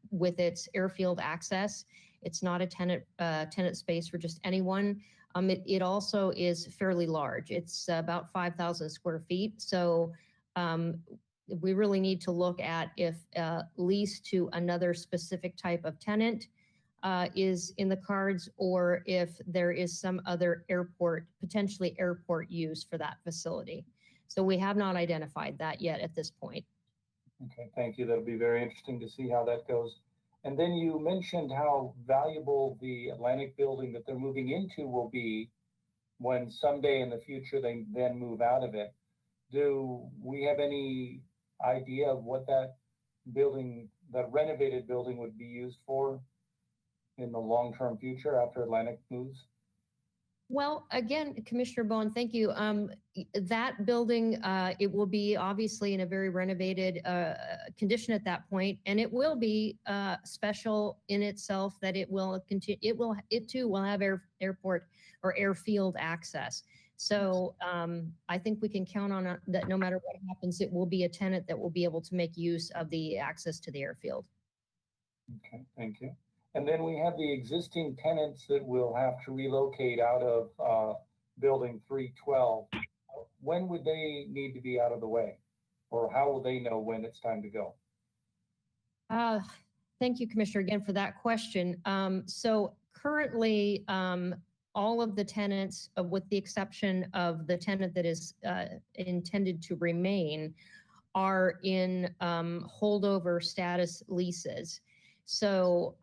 with its airfield access. It's not a tenant space for just anyone. It also is fairly large. It's about 5,000 square feet. So we really need to look at if lease to another specific type of tenant is in the cards, or if there is some other potentially airport use for that facility. So we have not identified that yet at this point. Okay, thank you. That'll be very interesting to see how that goes. And then you mentioned how valuable the Atlantic building that they're moving into will be when someday in the future they then move out of it. Do we have any idea of what that building, that renovated building, would be used for in the long-term future after Atlantic moves? Well, again, Commissioner Bowen, thank you. That building, it will be obviously in a very renovated condition at that point, and it will be special in itself that it will continue. It too will have airport or airfield access. So I think we can count on that. No matter what happens, it will be a tenant that will be able to make use of the access to the airfield. Okay, thank you. And then we have the existing tenants that will have to relocate out of building 312. When would they need to be out of the way? Or how will they know when it's time to go? Thank you, Commissioner, again for that question. So currently, all of the tenants, with the exception of the tenant that is intended to remain, are in holdover status leases. So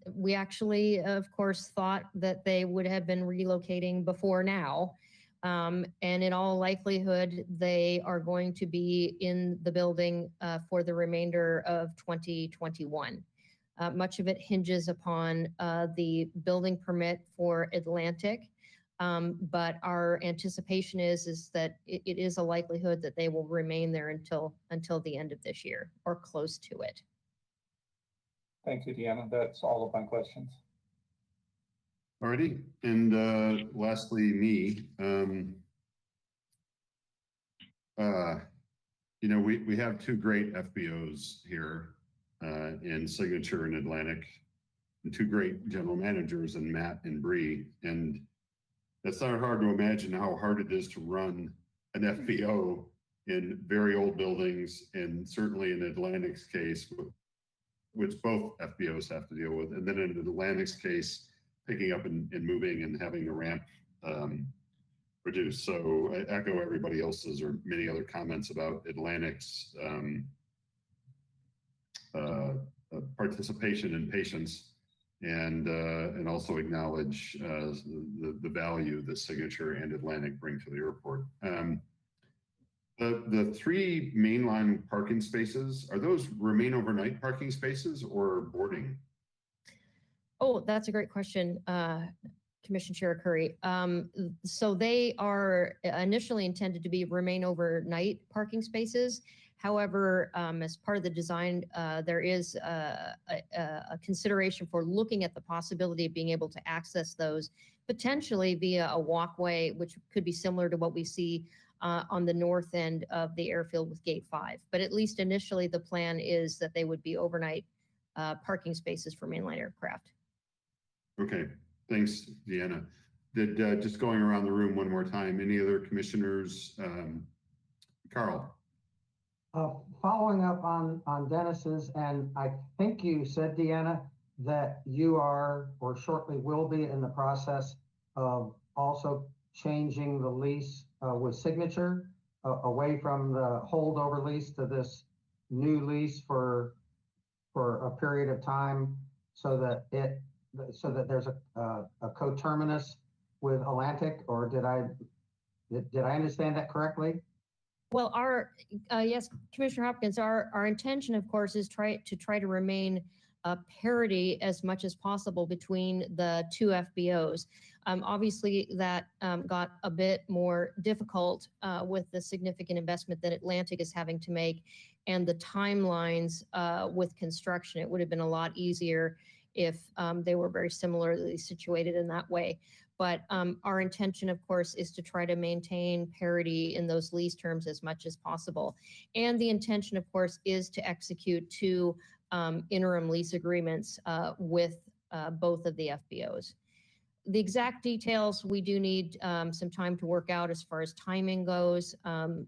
we actually, of course, thought that they would have been relocating before now. And in all likelihood, they are going to be in the building for the remainder of 2021. Much of it hinges upon the building permit for Atlantic. But our anticipation is that it is a likelihood that they will remain there until the end of this year or close to it. Thank you, Deanna. That's all of my questions. Alrighty, and lastly, me. You know, we have two great FBOs here in Signature and Atlantic, and two great general managers in Matt and Bree. And it's not hard to imagine how hard it is to run an FBO in very old buildings, and certainly in Atlantic's case, which both FBOs have to deal with. And then in Atlantic's case, picking up and moving and having the ramp reduced. So I echo everybody else's or many other comments about Atlantic's participation and patience, and also acknowledge the value that Signature and Atlantic bring to the airport. The three mainline parking spaces, are those remain overnight parking spaces or boarding? Oh, that's a great question, Commissioner Chair Curry. So they are initially intended to be remain overnight parking spaces. However, as part of the design, there is a consideration for looking at the possibility of being able to access those potentially via a walkway, which could be similar to what we see on the north end of the airfield with Gate 5. But at least initially, the plan is that they would be overnight parking spaces for mainline aircraft. Okay, thanks, Deanna. Just going around the room one more time, any other commissioners? Carl. Following up on Dennis's, and I think you said, Deanna, that you are or shortly will be in the process of also changing the lease with Signature away from the holdover lease to this new lease for a period of time, so that it so that there's a coterminus with Atlantic, or did I understand that correctly? Well, yes, Commissioner Hopkins, our intention, of course, is to try to remain parity as much as possible between the two FBOs. Obviously, that got a bit more difficult with the significant investment that Atlantic is having to make and the timelines with construction. It would have been a lot easier if they were very similarly situated in that way. But our intention, of course, is to try to maintain parity in those lease terms as much as possible. And the intention, of course, is to execute two interim lease agreements with both of the FBOs. The exact details, we do need some time to work out as far as timing goes,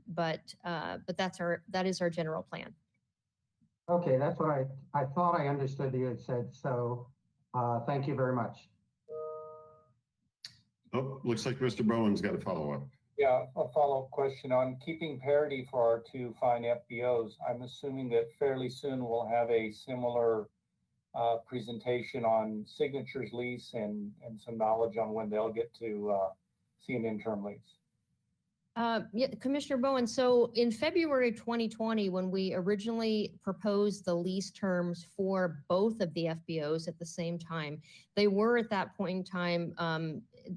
but that is our general plan. Okay, that's what I thought I understood you had said. So thank you very much. Oh, looks like Mr. Bowen's got a follow-up. Yeah, a follow-up question on keeping parity for our two fine FBOs. I'm assuming that fairly soon we'll have a similar presentation on Signature's lease and some knowledge on when they'll get to see an interim lease. Yeah, Commissioner Bowen, so in February 2020, when we originally proposed the lease terms for both of the FBOs at the same time, they were at that point in time,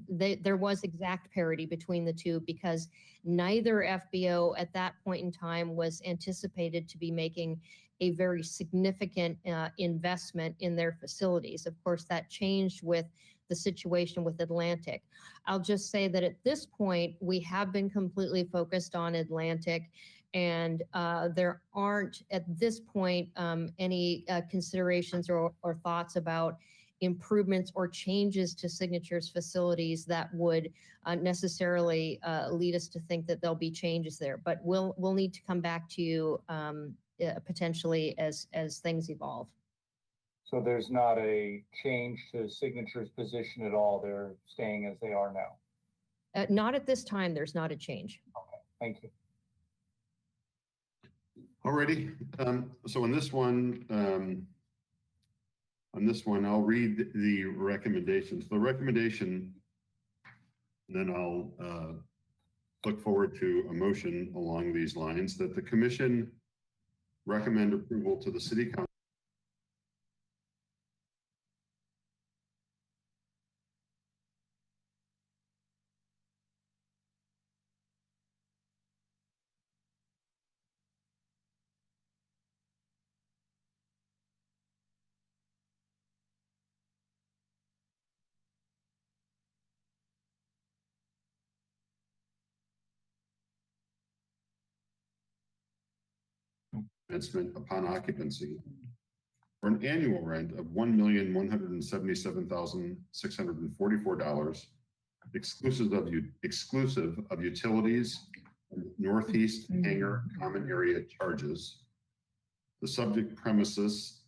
there was exact parity between the two because neither FBO at that point in time was anticipated to be making a very significant investment in their facilities. Of course, that changed with the situation with Atlantic. I'll just say that at this point, we have been completely focused on Atlantic, and there aren't at this point any considerations or thoughts about improvements or changes to Signature's facilities that would necessarily lead us to think that there'll be changes there. But we'll need to come back to you potentially as things evolve. So there's not a change to Signature's position at all. They're staying as they are now. Not at this time. There's not a change. Okay, thank you. Alrighty. So on this one, I'll read the recommendations. The recommendation, and then I'll look forward to a motion along these lines, that the commission recommend approval to the City Council commencement upon occupancy for an annual rent of $1,177,644, exclusive of utilities and northeast hangar common area charges. The subject premises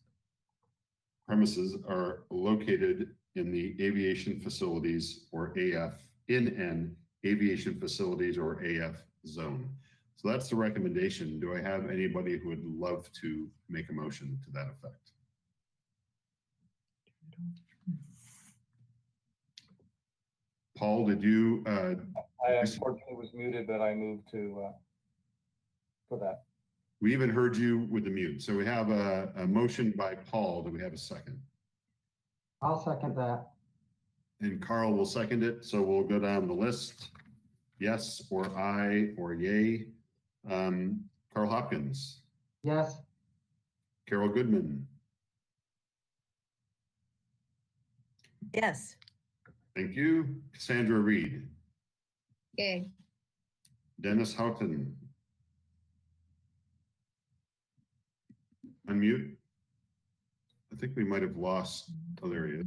are located in the aviation facilities or AF, in an aviation facilities or AF zone. So that's the recommendation. Do I have anybody who would love to make a motion to that effect? Paul, did you? I unfortunately was muted, but I moved to for that. We even heard you with the mute. So we have a motion by Paul. Do we have a second? I'll second that. And Carl will second it. So we'll go down the list. Yes, or aye, or yay. Carl Hopkins. Yes. Carol Goodman. Yes. Thank you. Cassandra Reed. Yay. Dennis Houghton. Unmute. I think we might have lost. Oh, there he is.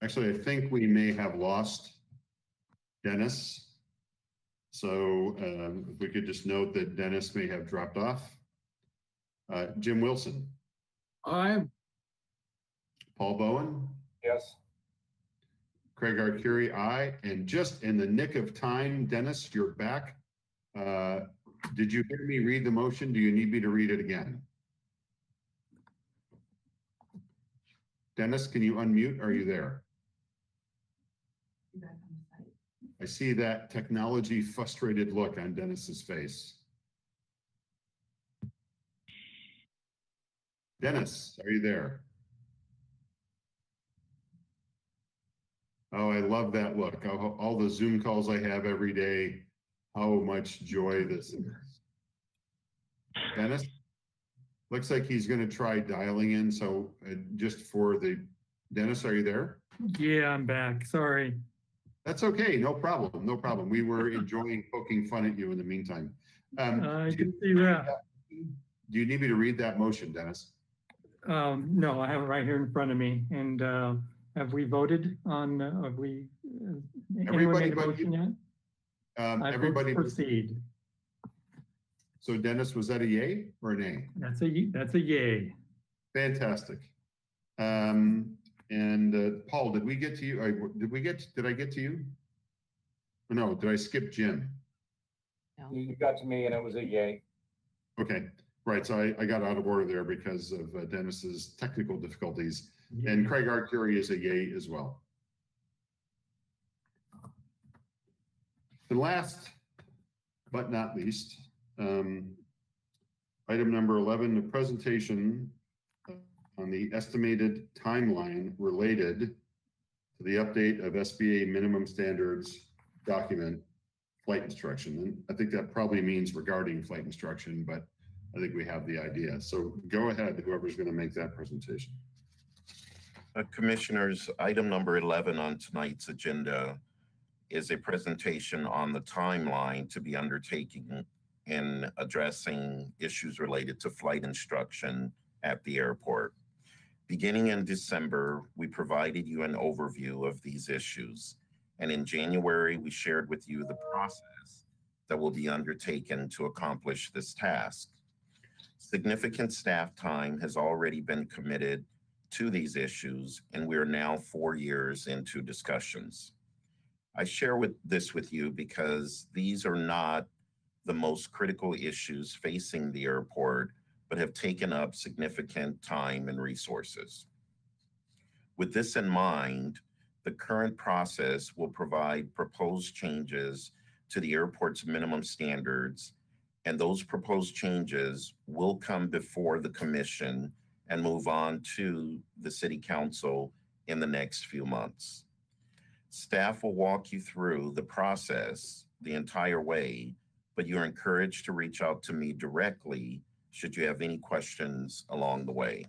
Actually, I think we may have lost Dennis. So if we could just note that Dennis may have dropped off. Jim Wilson. Aye. Paul Bowen. Yes. Craig Arcuri, aye. And just in the nick of time, Dennis, you're back. Did you hear me read the motion? Do you need me to read it again? Dennis, can you unmute? Are you there? I see that technology frustrated look on Dennis's face. Dennis, are you there? Oh, I love that look. All the Zoom calls I have every day, how much joy this is. Dennis, looks like he's going to try dialing in. So just for the, Dennis, are you there? Yeah, I'm back. Sorry. That's okay. No problem. No problem. We were enjoying poking fun at you in the meantime. I can see that. Do you need me to read that motion, Dennis? No, I have it right here in front of me. And have we voted on, have we, anyone made a motion yet? Everybody proceed. So Dennis, was that a yay or a nay? That's a yay. Fantastic. Paul, did we get to you? Did I get to you? No, did I skip Jim? No. You got to me and it was a yay. Okay, right. So I got out of order there because of Dennis's technical difficulties. Yeah. And Craig Arcuri is a yay as well. And last but not least, item number 11, the presentation on the estimated timeline related to the update of SBA minimum standards document flight instruction. And I think that probably means regarding flight instruction, but I think we have the idea. So go ahead, whoever's going to make that presentation. Commissioners, item number 11 on tonight's agenda is a presentation on the timeline to be undertaken in addressing issues related to flight instruction at the airport. Beginning in December, we provided you an overview of these issues. And in January, we shared with you the process that will be undertaken to accomplish this task. Significant staff time has already been committed to these issues, and we are now 4 years into discussions. I share this with you because these are not the most critical issues facing the airport, but have taken up significant time and resources. With this in mind, the current process will provide proposed changes to the airport's minimum standards, and those proposed changes will come before the commission and move on to the City Council in the next few months. Staff will walk you through the process the entire way, but you're encouraged to reach out to me directly should you have any questions along the way.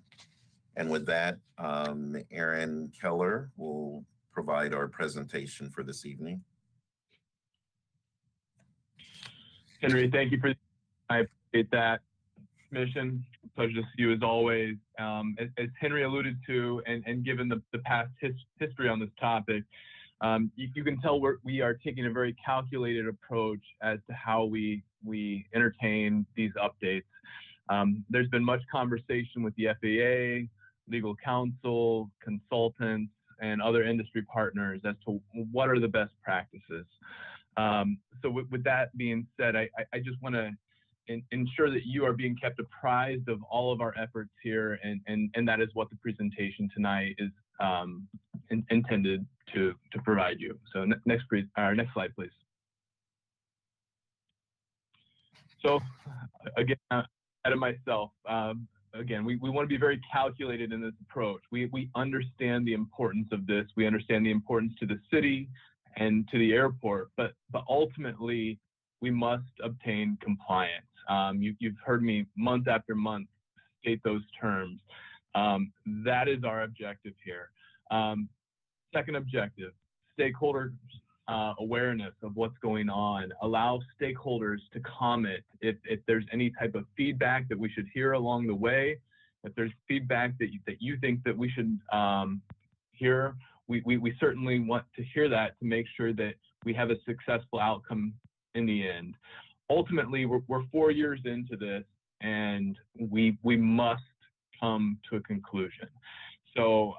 And with that, Aaron Keller will provide our presentation for this evening. Henry, thank you for, I appreciate that. Commission, pleasure to see you as always. As Henry alluded to, and given the past history on this topic, you can tell we are taking a very calculated approach as to how we entertain these updates. There's been much conversation with the FAA, legal counsel, consultants, and other industry partners as to what are the best practices. So with that being said, I just want to ensure that you are being kept apprised of all of our efforts here, and that is what the presentation tonight is intended to provide you. So next slide, please. So again, out of myself, again, we want to be very calculated in this approach. We understand the importance of this. We understand the importance to the city and to the airport, but ultimately we must obtain compliance. You've heard me month after month state those terms. That is our objective here. Second objective, stakeholder awareness of what's going on. Allow stakeholders to comment if there's any type of feedback that we should hear along the way. If there's feedback that you think that we should hear, we certainly want to hear that to make sure that we have a successful outcome in the end. Ultimately, we're 4 years into this, and we must come to a conclusion. So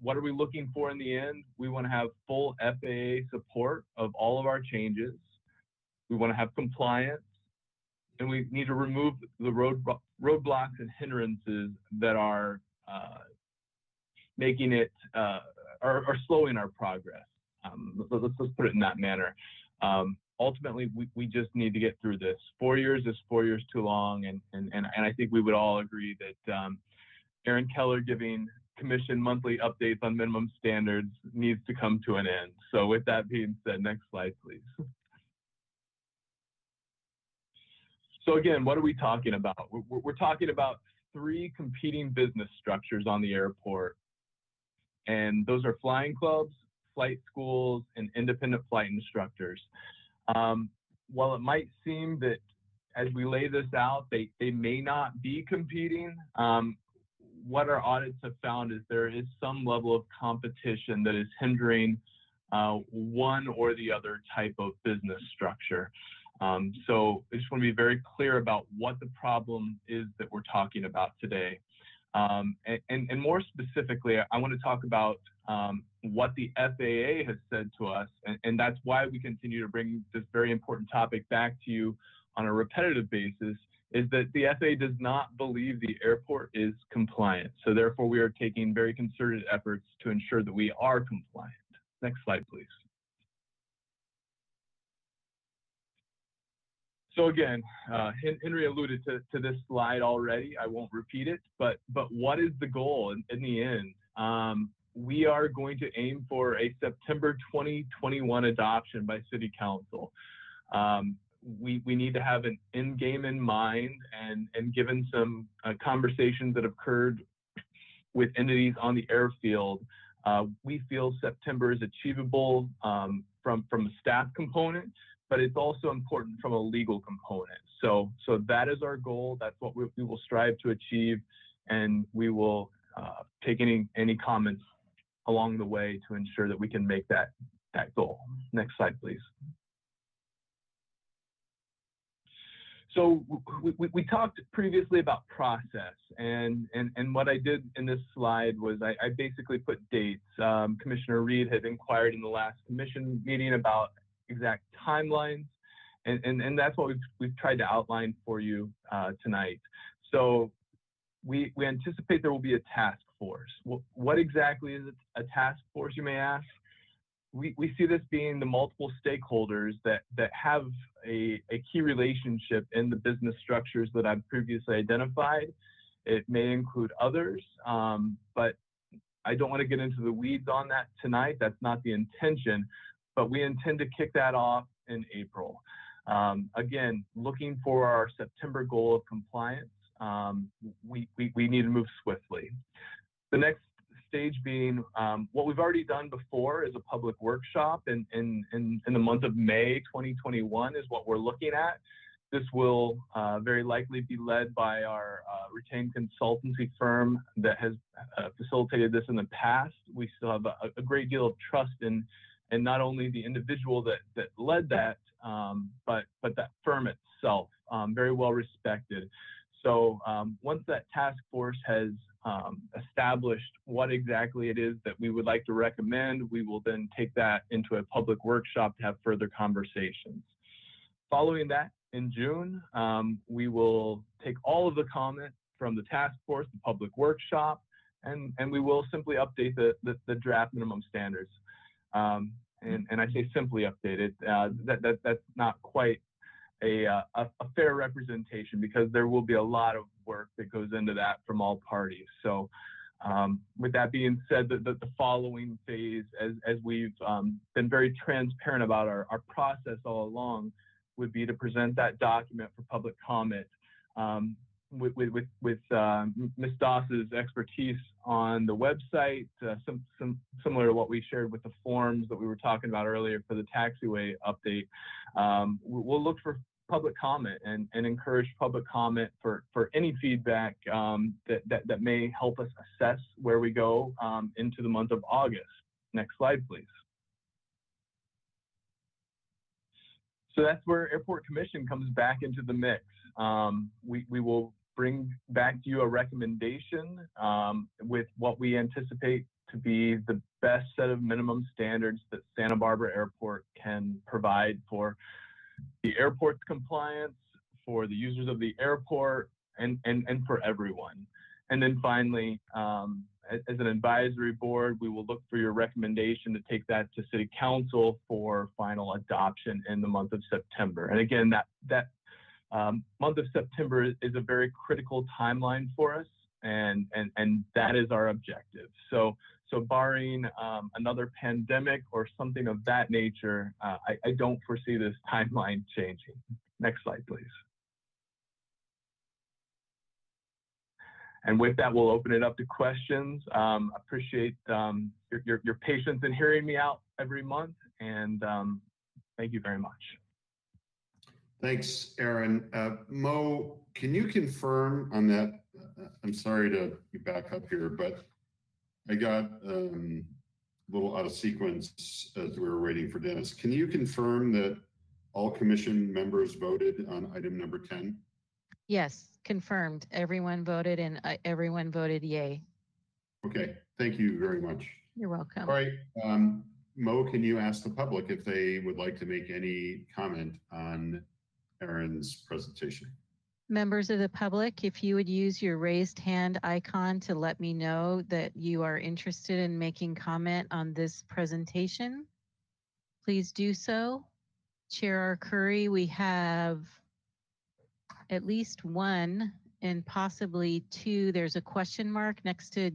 what are we looking for in the end? We want to have full FAA support of all of our changes. We want to have compliance, and we need to remove the roadblocks and hindrances that are making it or slowing our progress. Let's put it in that manner. Ultimately, we just need to get through this. 4 years is 4 years too long, and I think we would all agree that Aaron Keller giving commission monthly updates on minimum standards needs to come to an end. So with that being said, next slide, please. So again, what are we talking about? We're talking about 3 competing business structures on the airport. And those are flying clubs, flight schools, and independent flight instructors. While it might seem that as we lay this out, they may not be competing, what our audits have found is there is some level of competition that is hindering one or the other type of business structure. So I just want to be very clear about what the problem is that we're talking about today. And more specifically, I want to talk about what the FAA has said to us, and that's why we continue to bring this very important topic back to you on a repetitive basis, is that the FAA does not believe the airport is compliant. So therefore, we are taking very concerted efforts to ensure that we are compliant. Next slide, please. So again, Henry alluded to this slide already. I won't repeat it, but what is the goal in the end? We are going to aim for a September 2021 adoption by City Council. We need to have an end game in mind, and given some conversations that have occurred with entities on the airfield, we feel September is achievable from a staff component, but it's also important from a legal component. So that is our goal. That's what we will strive to achieve, and we will take any comments along the way to ensure that we can make that goal. Next slide, please. So we talked previously about process, and what I did in this slide was I basically put dates. Commissioner Reed had inquired in the last commission meeting about exact timelines, and that's what we've tried to outline for you tonight. So we anticipate there will be a task force. What exactly is a task force, you may ask? We see this being the multiple stakeholders that have a key relationship in the business structures that I've previously identified. It may include others, but I don't want to get into the weeds on that tonight. That's not the intention, but we intend to kick that off in April. Again, looking for our September goal of compliance, we need to move swiftly. The next stage being what we've already done before is a public workshop in the month of May 2021 is what we're looking at. This will very likely be led by our retained consultancy firm that has facilitated this in the past. We still have a great deal of trust in not only the individual that led that, but that firm itself, very well respected. So once that task force has established what exactly it is that we would like to recommend, we will then take that into a public workshop to have further conversations. Following that, in June, we will take all of the comments from the task force, the public workshop, and we will simply update the draft minimum standards. And I say simply update it. That's not quite a fair representation, because there will be a lot of work that goes into that from all parties. So with that being said, the following phase, as we've been very transparent about our process all along, would be to present that document for public comment with Ms. Doss's expertise on the website, similar to what we shared with the forms that we were talking about earlier for the taxiway update. We'll look for public comment and encourage public comment for any feedback that may help us assess where we go into the month of August. Next slide, please. So that's where Airport Commission comes back into the mix. We will bring back to you a recommendation with what we anticipate to be the best set of minimum standards that Santa Barbara Airport can provide for the airport's compliance, for the users of the airport, and for everyone. And then finally, as an advisory board, we will look for your recommendation to take that to City Council for final adoption in the month of September. And again, that month of September is a very critical timeline for us, and that is our objective. So barring another pandemic or something of that nature, I don't foresee this timeline changing. Next slide, please. And with that, we'll open it up to questions. Appreciate your patience in hearing me out every month, and thank you very much. Thanks, Aaron. Mo, can you confirm on that? I'm sorry to be back up here, but I got a little out of sequence as we were waiting for Dennis. Can you confirm that all commission members voted on item number 10? Yes, confirmed. Everyone voted and everyone voted yay. Okay, thank you very much. You're welcome. All right, Mo, can you ask the public if they would like to make any comment on Aaron's presentation? Members of the public, if you would use your raised hand icon to let me know that you are interested in making comment on this presentation, please do so. Chair Curry, we have at least one and possibly two. There's a question mark next to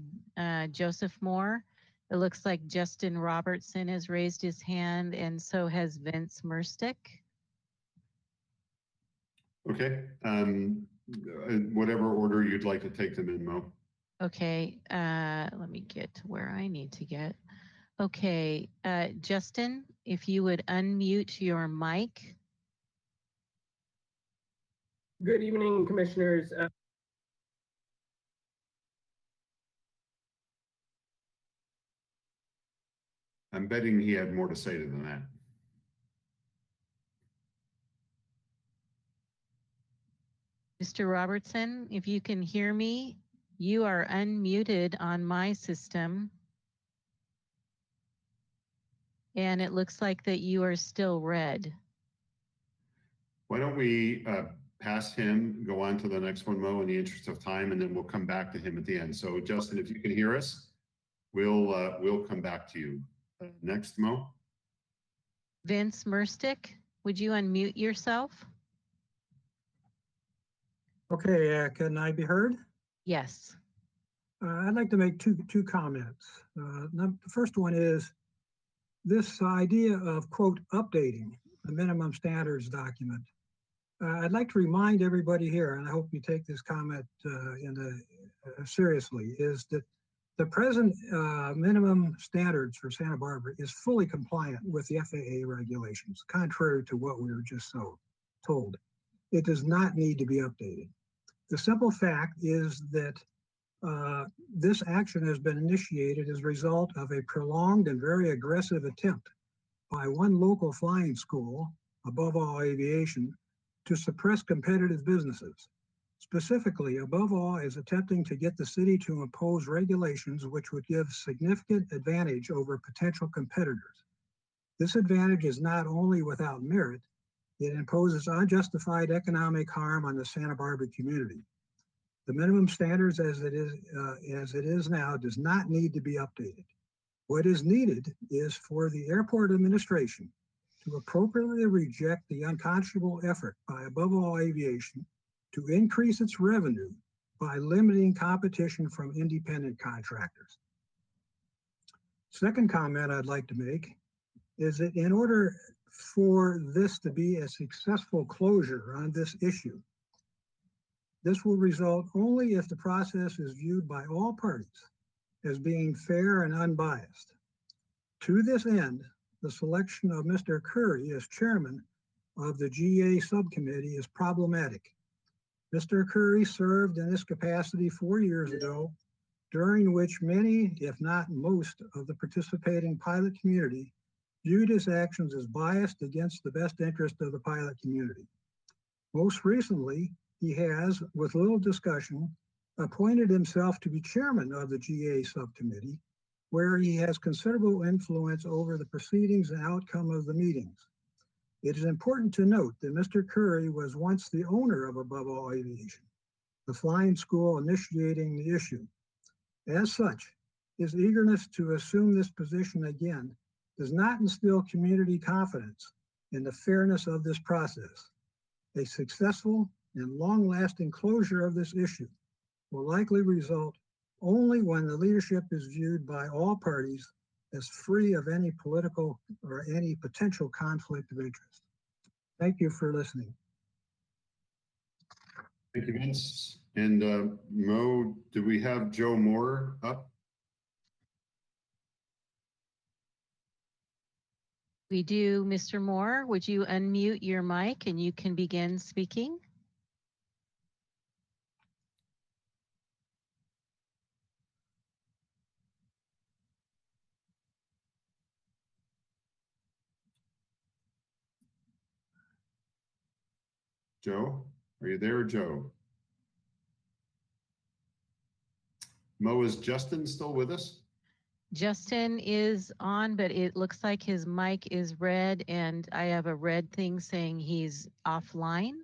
Joseph Moore. It looks like Justin Robertson has raised his hand, and so has Vince Merstick. Okay, whatever order you'd like to take them in, Mo. Okay, let me get to where I need to get. Okay, Justin, if you would unmute your mic. Good evening, commissioners. I'm betting he had more to say than that. Mr. Robertson, if you can hear me, you are unmuted on my system. And it looks like that you are still red. Why don't we pass him, go on to the next one, Mo, in the interest of time, and then we'll come back to him at the end. So Justin, if you can hear us, we'll come back to you. Next, Mo. Vince Merstick, would you unmute yourself? Okay, can I be heard? Yes. I'd like to make two comments. The first one is this idea of, quote, updating the minimum standards document. I'd like to remind everybody here, and I hope you take this comment seriously, is that the present minimum standards for Santa Barbara is fully compliant with the FAA regulations, contrary to what we were just told. It does not need to be updated. The simple fact is that this action has been initiated as a result of a prolonged and very aggressive attempt by one local flying school, Above All Aviation, to suppress competitive businesses. Specifically, Above All is attempting to get the city to impose regulations which would give significant advantage over potential competitors. This advantage is not only without merit, it imposes unjustified economic harm on the Santa Barbara community. The minimum standards as it is now does not need to be updated. What is needed is for the airport administration to appropriately reject the unconscionable effort by Above All Aviation to increase its revenue by limiting competition from independent contractors. Second comment I'd like to make is that in order for this to be a successful closure on this issue, this will result only if the process is viewed by all parties as being fair and unbiased. To this end, the selection of Mr. Curry as chairman of the GA subcommittee is problematic. Mr. Curry served in this capacity 4 years ago, during which many, if not most, of the participating pilot community viewed his actions as biased against the best interest of the pilot community. Most recently, he has, with little discussion, appointed himself to be chairman of the GA subcommittee, where he has considerable influence over the proceedings and outcome of the meetings. It is important to note that Mr. Curry was once the owner of Above All Aviation, the flying school initiating the issue. As such, his eagerness to assume this position again does not instill community confidence in the fairness of this process. A successful and long-lasting closure of this issue will likely result only when the leadership is viewed by all parties as free of any political or any potential conflict of interest. Thank you for listening. Thank you, Vince. And Mo, do we have Joe Moore up? We do, Mr. Moore. Would you unmute your mic and you can begin speaking? Joe, are you there, Joe? Mo, is Justin still with us? Justin is on, but it looks like his mic is red and I have a red thing saying he's offline.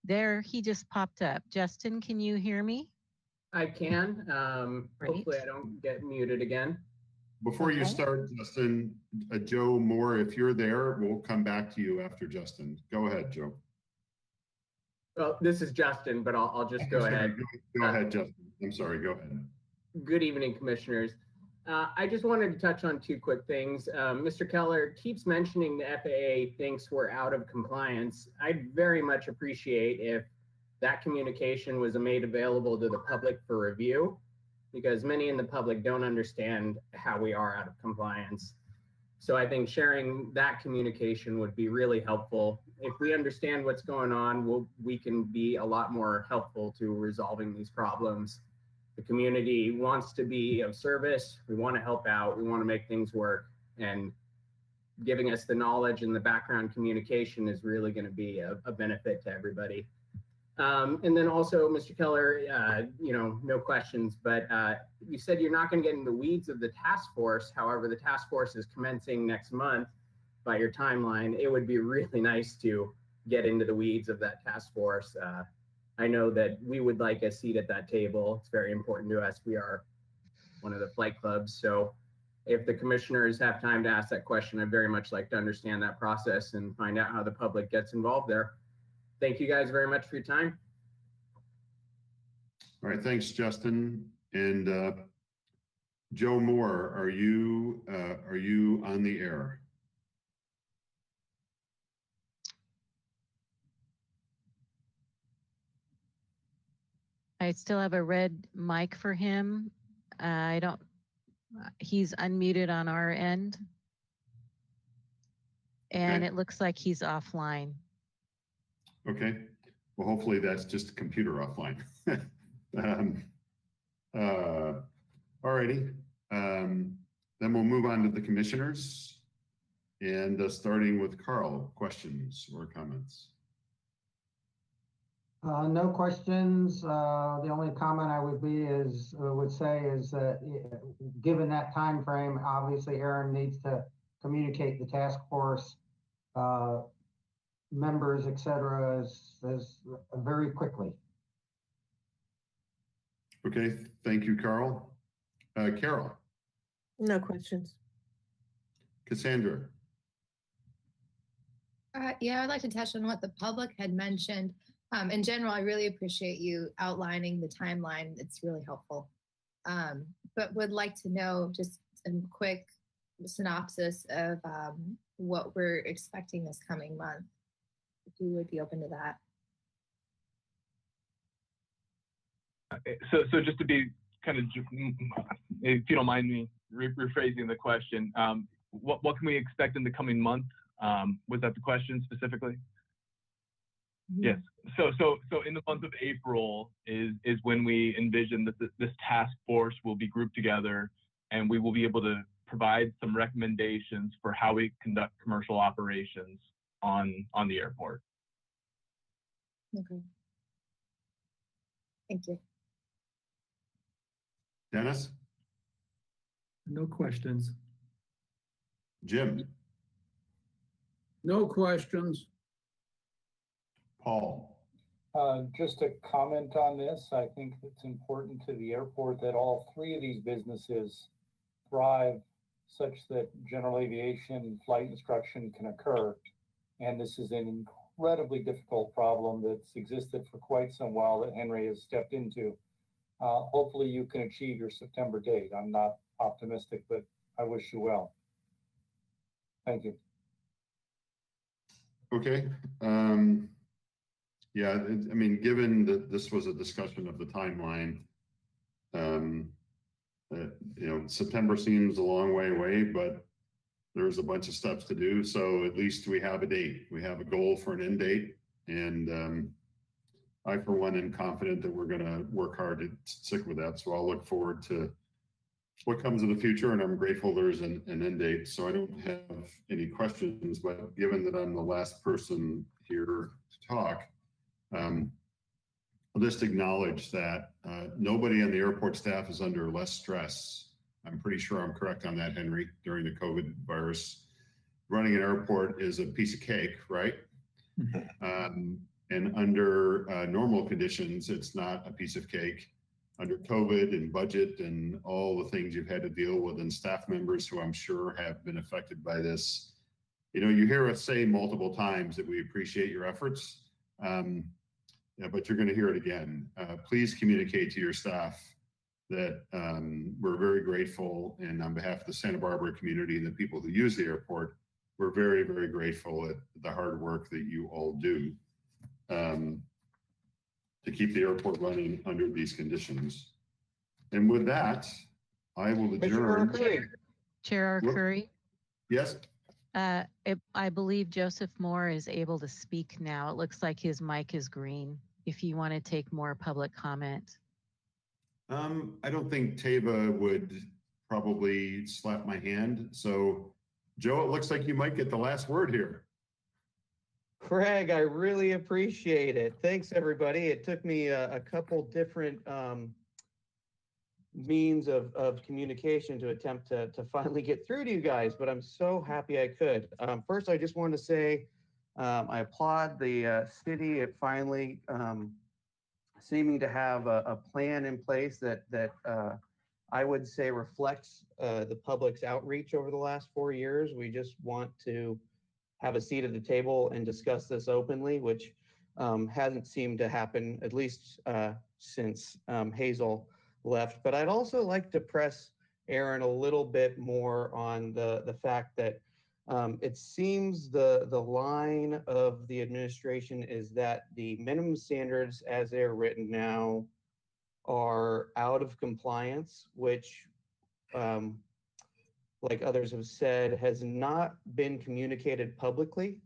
There, he just popped up. Justin, can you hear me? I can. Hopefully I don't get muted again. Before you Okay. start, Justin, Joe Moore, if you're there, we'll come back to you after Justin. Go ahead, Joe. Well, this is Justin, but I'll just go Sorry, ahead. Go ahead, Justin. I'm sorry, go ahead. Good evening, commissioners. I just wanted to touch on two quick things. Mr. Keller keeps mentioning the FAA thinks we're out of compliance. I'd very much appreciate if that communication was made available to the public for review, because many in the public don't understand how we are out of compliance. So I think sharing that communication would be really helpful. If we understand what's going on, we can be a lot more helpful to resolving these problems. The community wants to be of service. We want to help out. We want to make things work. And giving us the knowledge and the background communication is really going to be a benefit to everybody. And then also, Mr. Keller, no questions, but you said you're not going to get in the weeds of the task force. However, the task force is commencing next month by your timeline. It would be really nice to get into the weeds of that task force. I know that we would like a seat at that table. It's very important to us. We are one of the flight clubs. So if the commissioners have time to ask that question, I'd very much like to understand that process and find out how the public gets involved there. Thank you guys very much for your time. All right, thanks, Justin. And Joe Moore, are you on the air? I still have a red mic for him. He's unmuted on our end. And Okay. it looks like he's offline. Okay, well, hopefully that's just a computer offline. All righty, then we'll move on to the commissioners. And starting with Carl, questions or comments? No questions. The only comment I would say is that given that time frame, obviously Aaron needs to communicate the task force members, et cetera, as very quickly. Okay, thank you, Carl. Carol. No questions. Cassandra. Yeah, I'd like to touch on what the public had mentioned. In general, I really appreciate you outlining the timeline. It's really helpful. But would like to know just a quick synopsis of what we're expecting this coming month, if you would be open to that. So just to be kind of, if you don't mind me rephrasing the question, what can we expect in the coming month? Was that the question specifically? Yes. So in the month of April is when we envision that this task force will be grouped together, and we will be able to provide some recommendations for how we conduct commercial operations on the airport. Okay. Thank you. Dennis. No questions. Jim. No questions. Paul. Just a comment on this. I think it's important to the airport that all three of these businesses thrive such that general aviation flight instruction can occur. And this is an incredibly difficult problem that's existed for quite some while that Henry has stepped into. Hopefully you can achieve your September date. I'm not optimistic, but I wish you well. Thank you. Okay. Yeah, I mean, given that this was a discussion of the timeline, you know, September seems a long way away, but there's a bunch of steps to do. So at least we have a date. We have a goal for an end date. And I, for one, am confident that we're going to work hard to stick with that. So I'll look forward to what comes in the future. And I'm grateful there's an end date. So I don't have any questions, but given that I'm the last person here to talk, I'll just acknowledge that nobody on the airport staff is under less stress. I'm pretty sure I'm correct on that, Henry, during the COVID virus. Running an airport is a piece of cake, right? And under normal conditions, it's not a piece of cake. Under COVID and budget and all the things you've had to deal with, and staff members who I'm sure have been affected by this, you know, you hear us say multiple times that we appreciate your efforts. Yeah, but you're going to hear it again. Please communicate to your staff that we're very grateful, and on behalf of the Santa Barbara community and the people who use the airport, we're very, very grateful at the hard work that you all do to keep the airport running under these conditions. And with that, I will adjourn. Chair Arcuri. Yes. I believe Joseph Moore is able to speak now. It looks like his mic is green. If you want to take more public comment. I don't think Tava would probably slap my hand. So, Joe, it looks like you might get the last word here. Craig, I really appreciate it. Thanks, everybody. It took me a couple different means of communication to attempt to finally get through to you guys, but I'm so happy I could. First, I just want to say I applaud the city at finally seeming to have a plan in place that I would say reflects the public's outreach over the last 4 years. We just want to have a seat at the table and discuss this openly, which hasn't seemed to happen, at least since Hazel left. But I'd also like to press Aaron a little bit more on the fact that it seems the line of the administration is that the minimum standards as they're written now are out of compliance, which like others have said, has not been communicated publicly.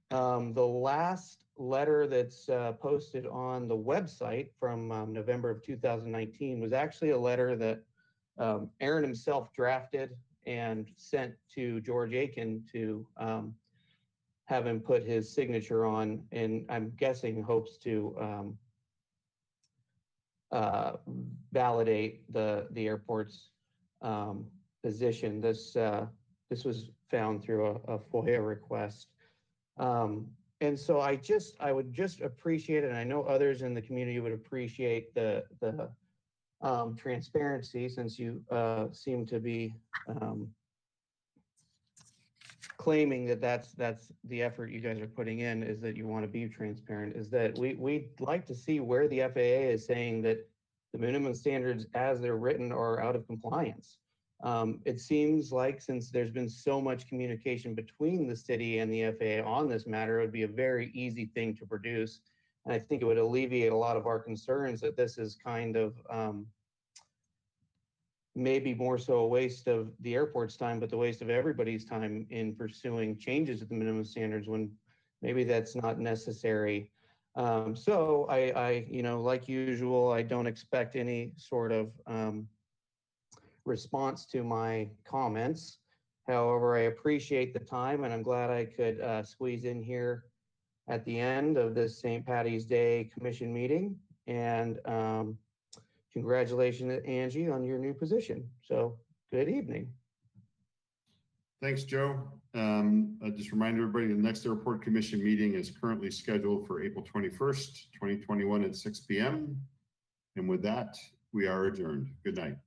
The last letter that's posted on the website from November of 2019 was actually a letter that Aaron himself drafted and sent to George Aiken to have him put his signature on, and I'm guessing hopes to validate the airport's position. This was found through a FOIA request. And so I would just appreciate it, and I know others in the community would appreciate the transparency, since you seem to be claiming that that's the effort you guys are putting in, is that you want to be transparent, is that we'd like to see where the FAA is saying that the minimum standards as they're written are out of compliance. It seems like, since there's been so much communication between the city and the FAA on this matter, it would be a very easy thing to produce. And I think it would alleviate a lot of our concerns that this is kind of maybe more so a waste of the airport's time, but the waste of everybody's time in pursuing changes to the minimum standards when maybe that's not necessary. So I, you know, like usual, I don't expect any sort of response to my comments. However, I appreciate the time, and I'm glad I could squeeze in here at the end of this St. Patty's Day Commission meeting. And congratulations, Angie, on your new position. So good evening. Thanks, Joe. I just remind everybody the next Airport Commission meeting is currently scheduled for April 21st, 2021 at 6 p.m. And with that, we are adjourned. Good night.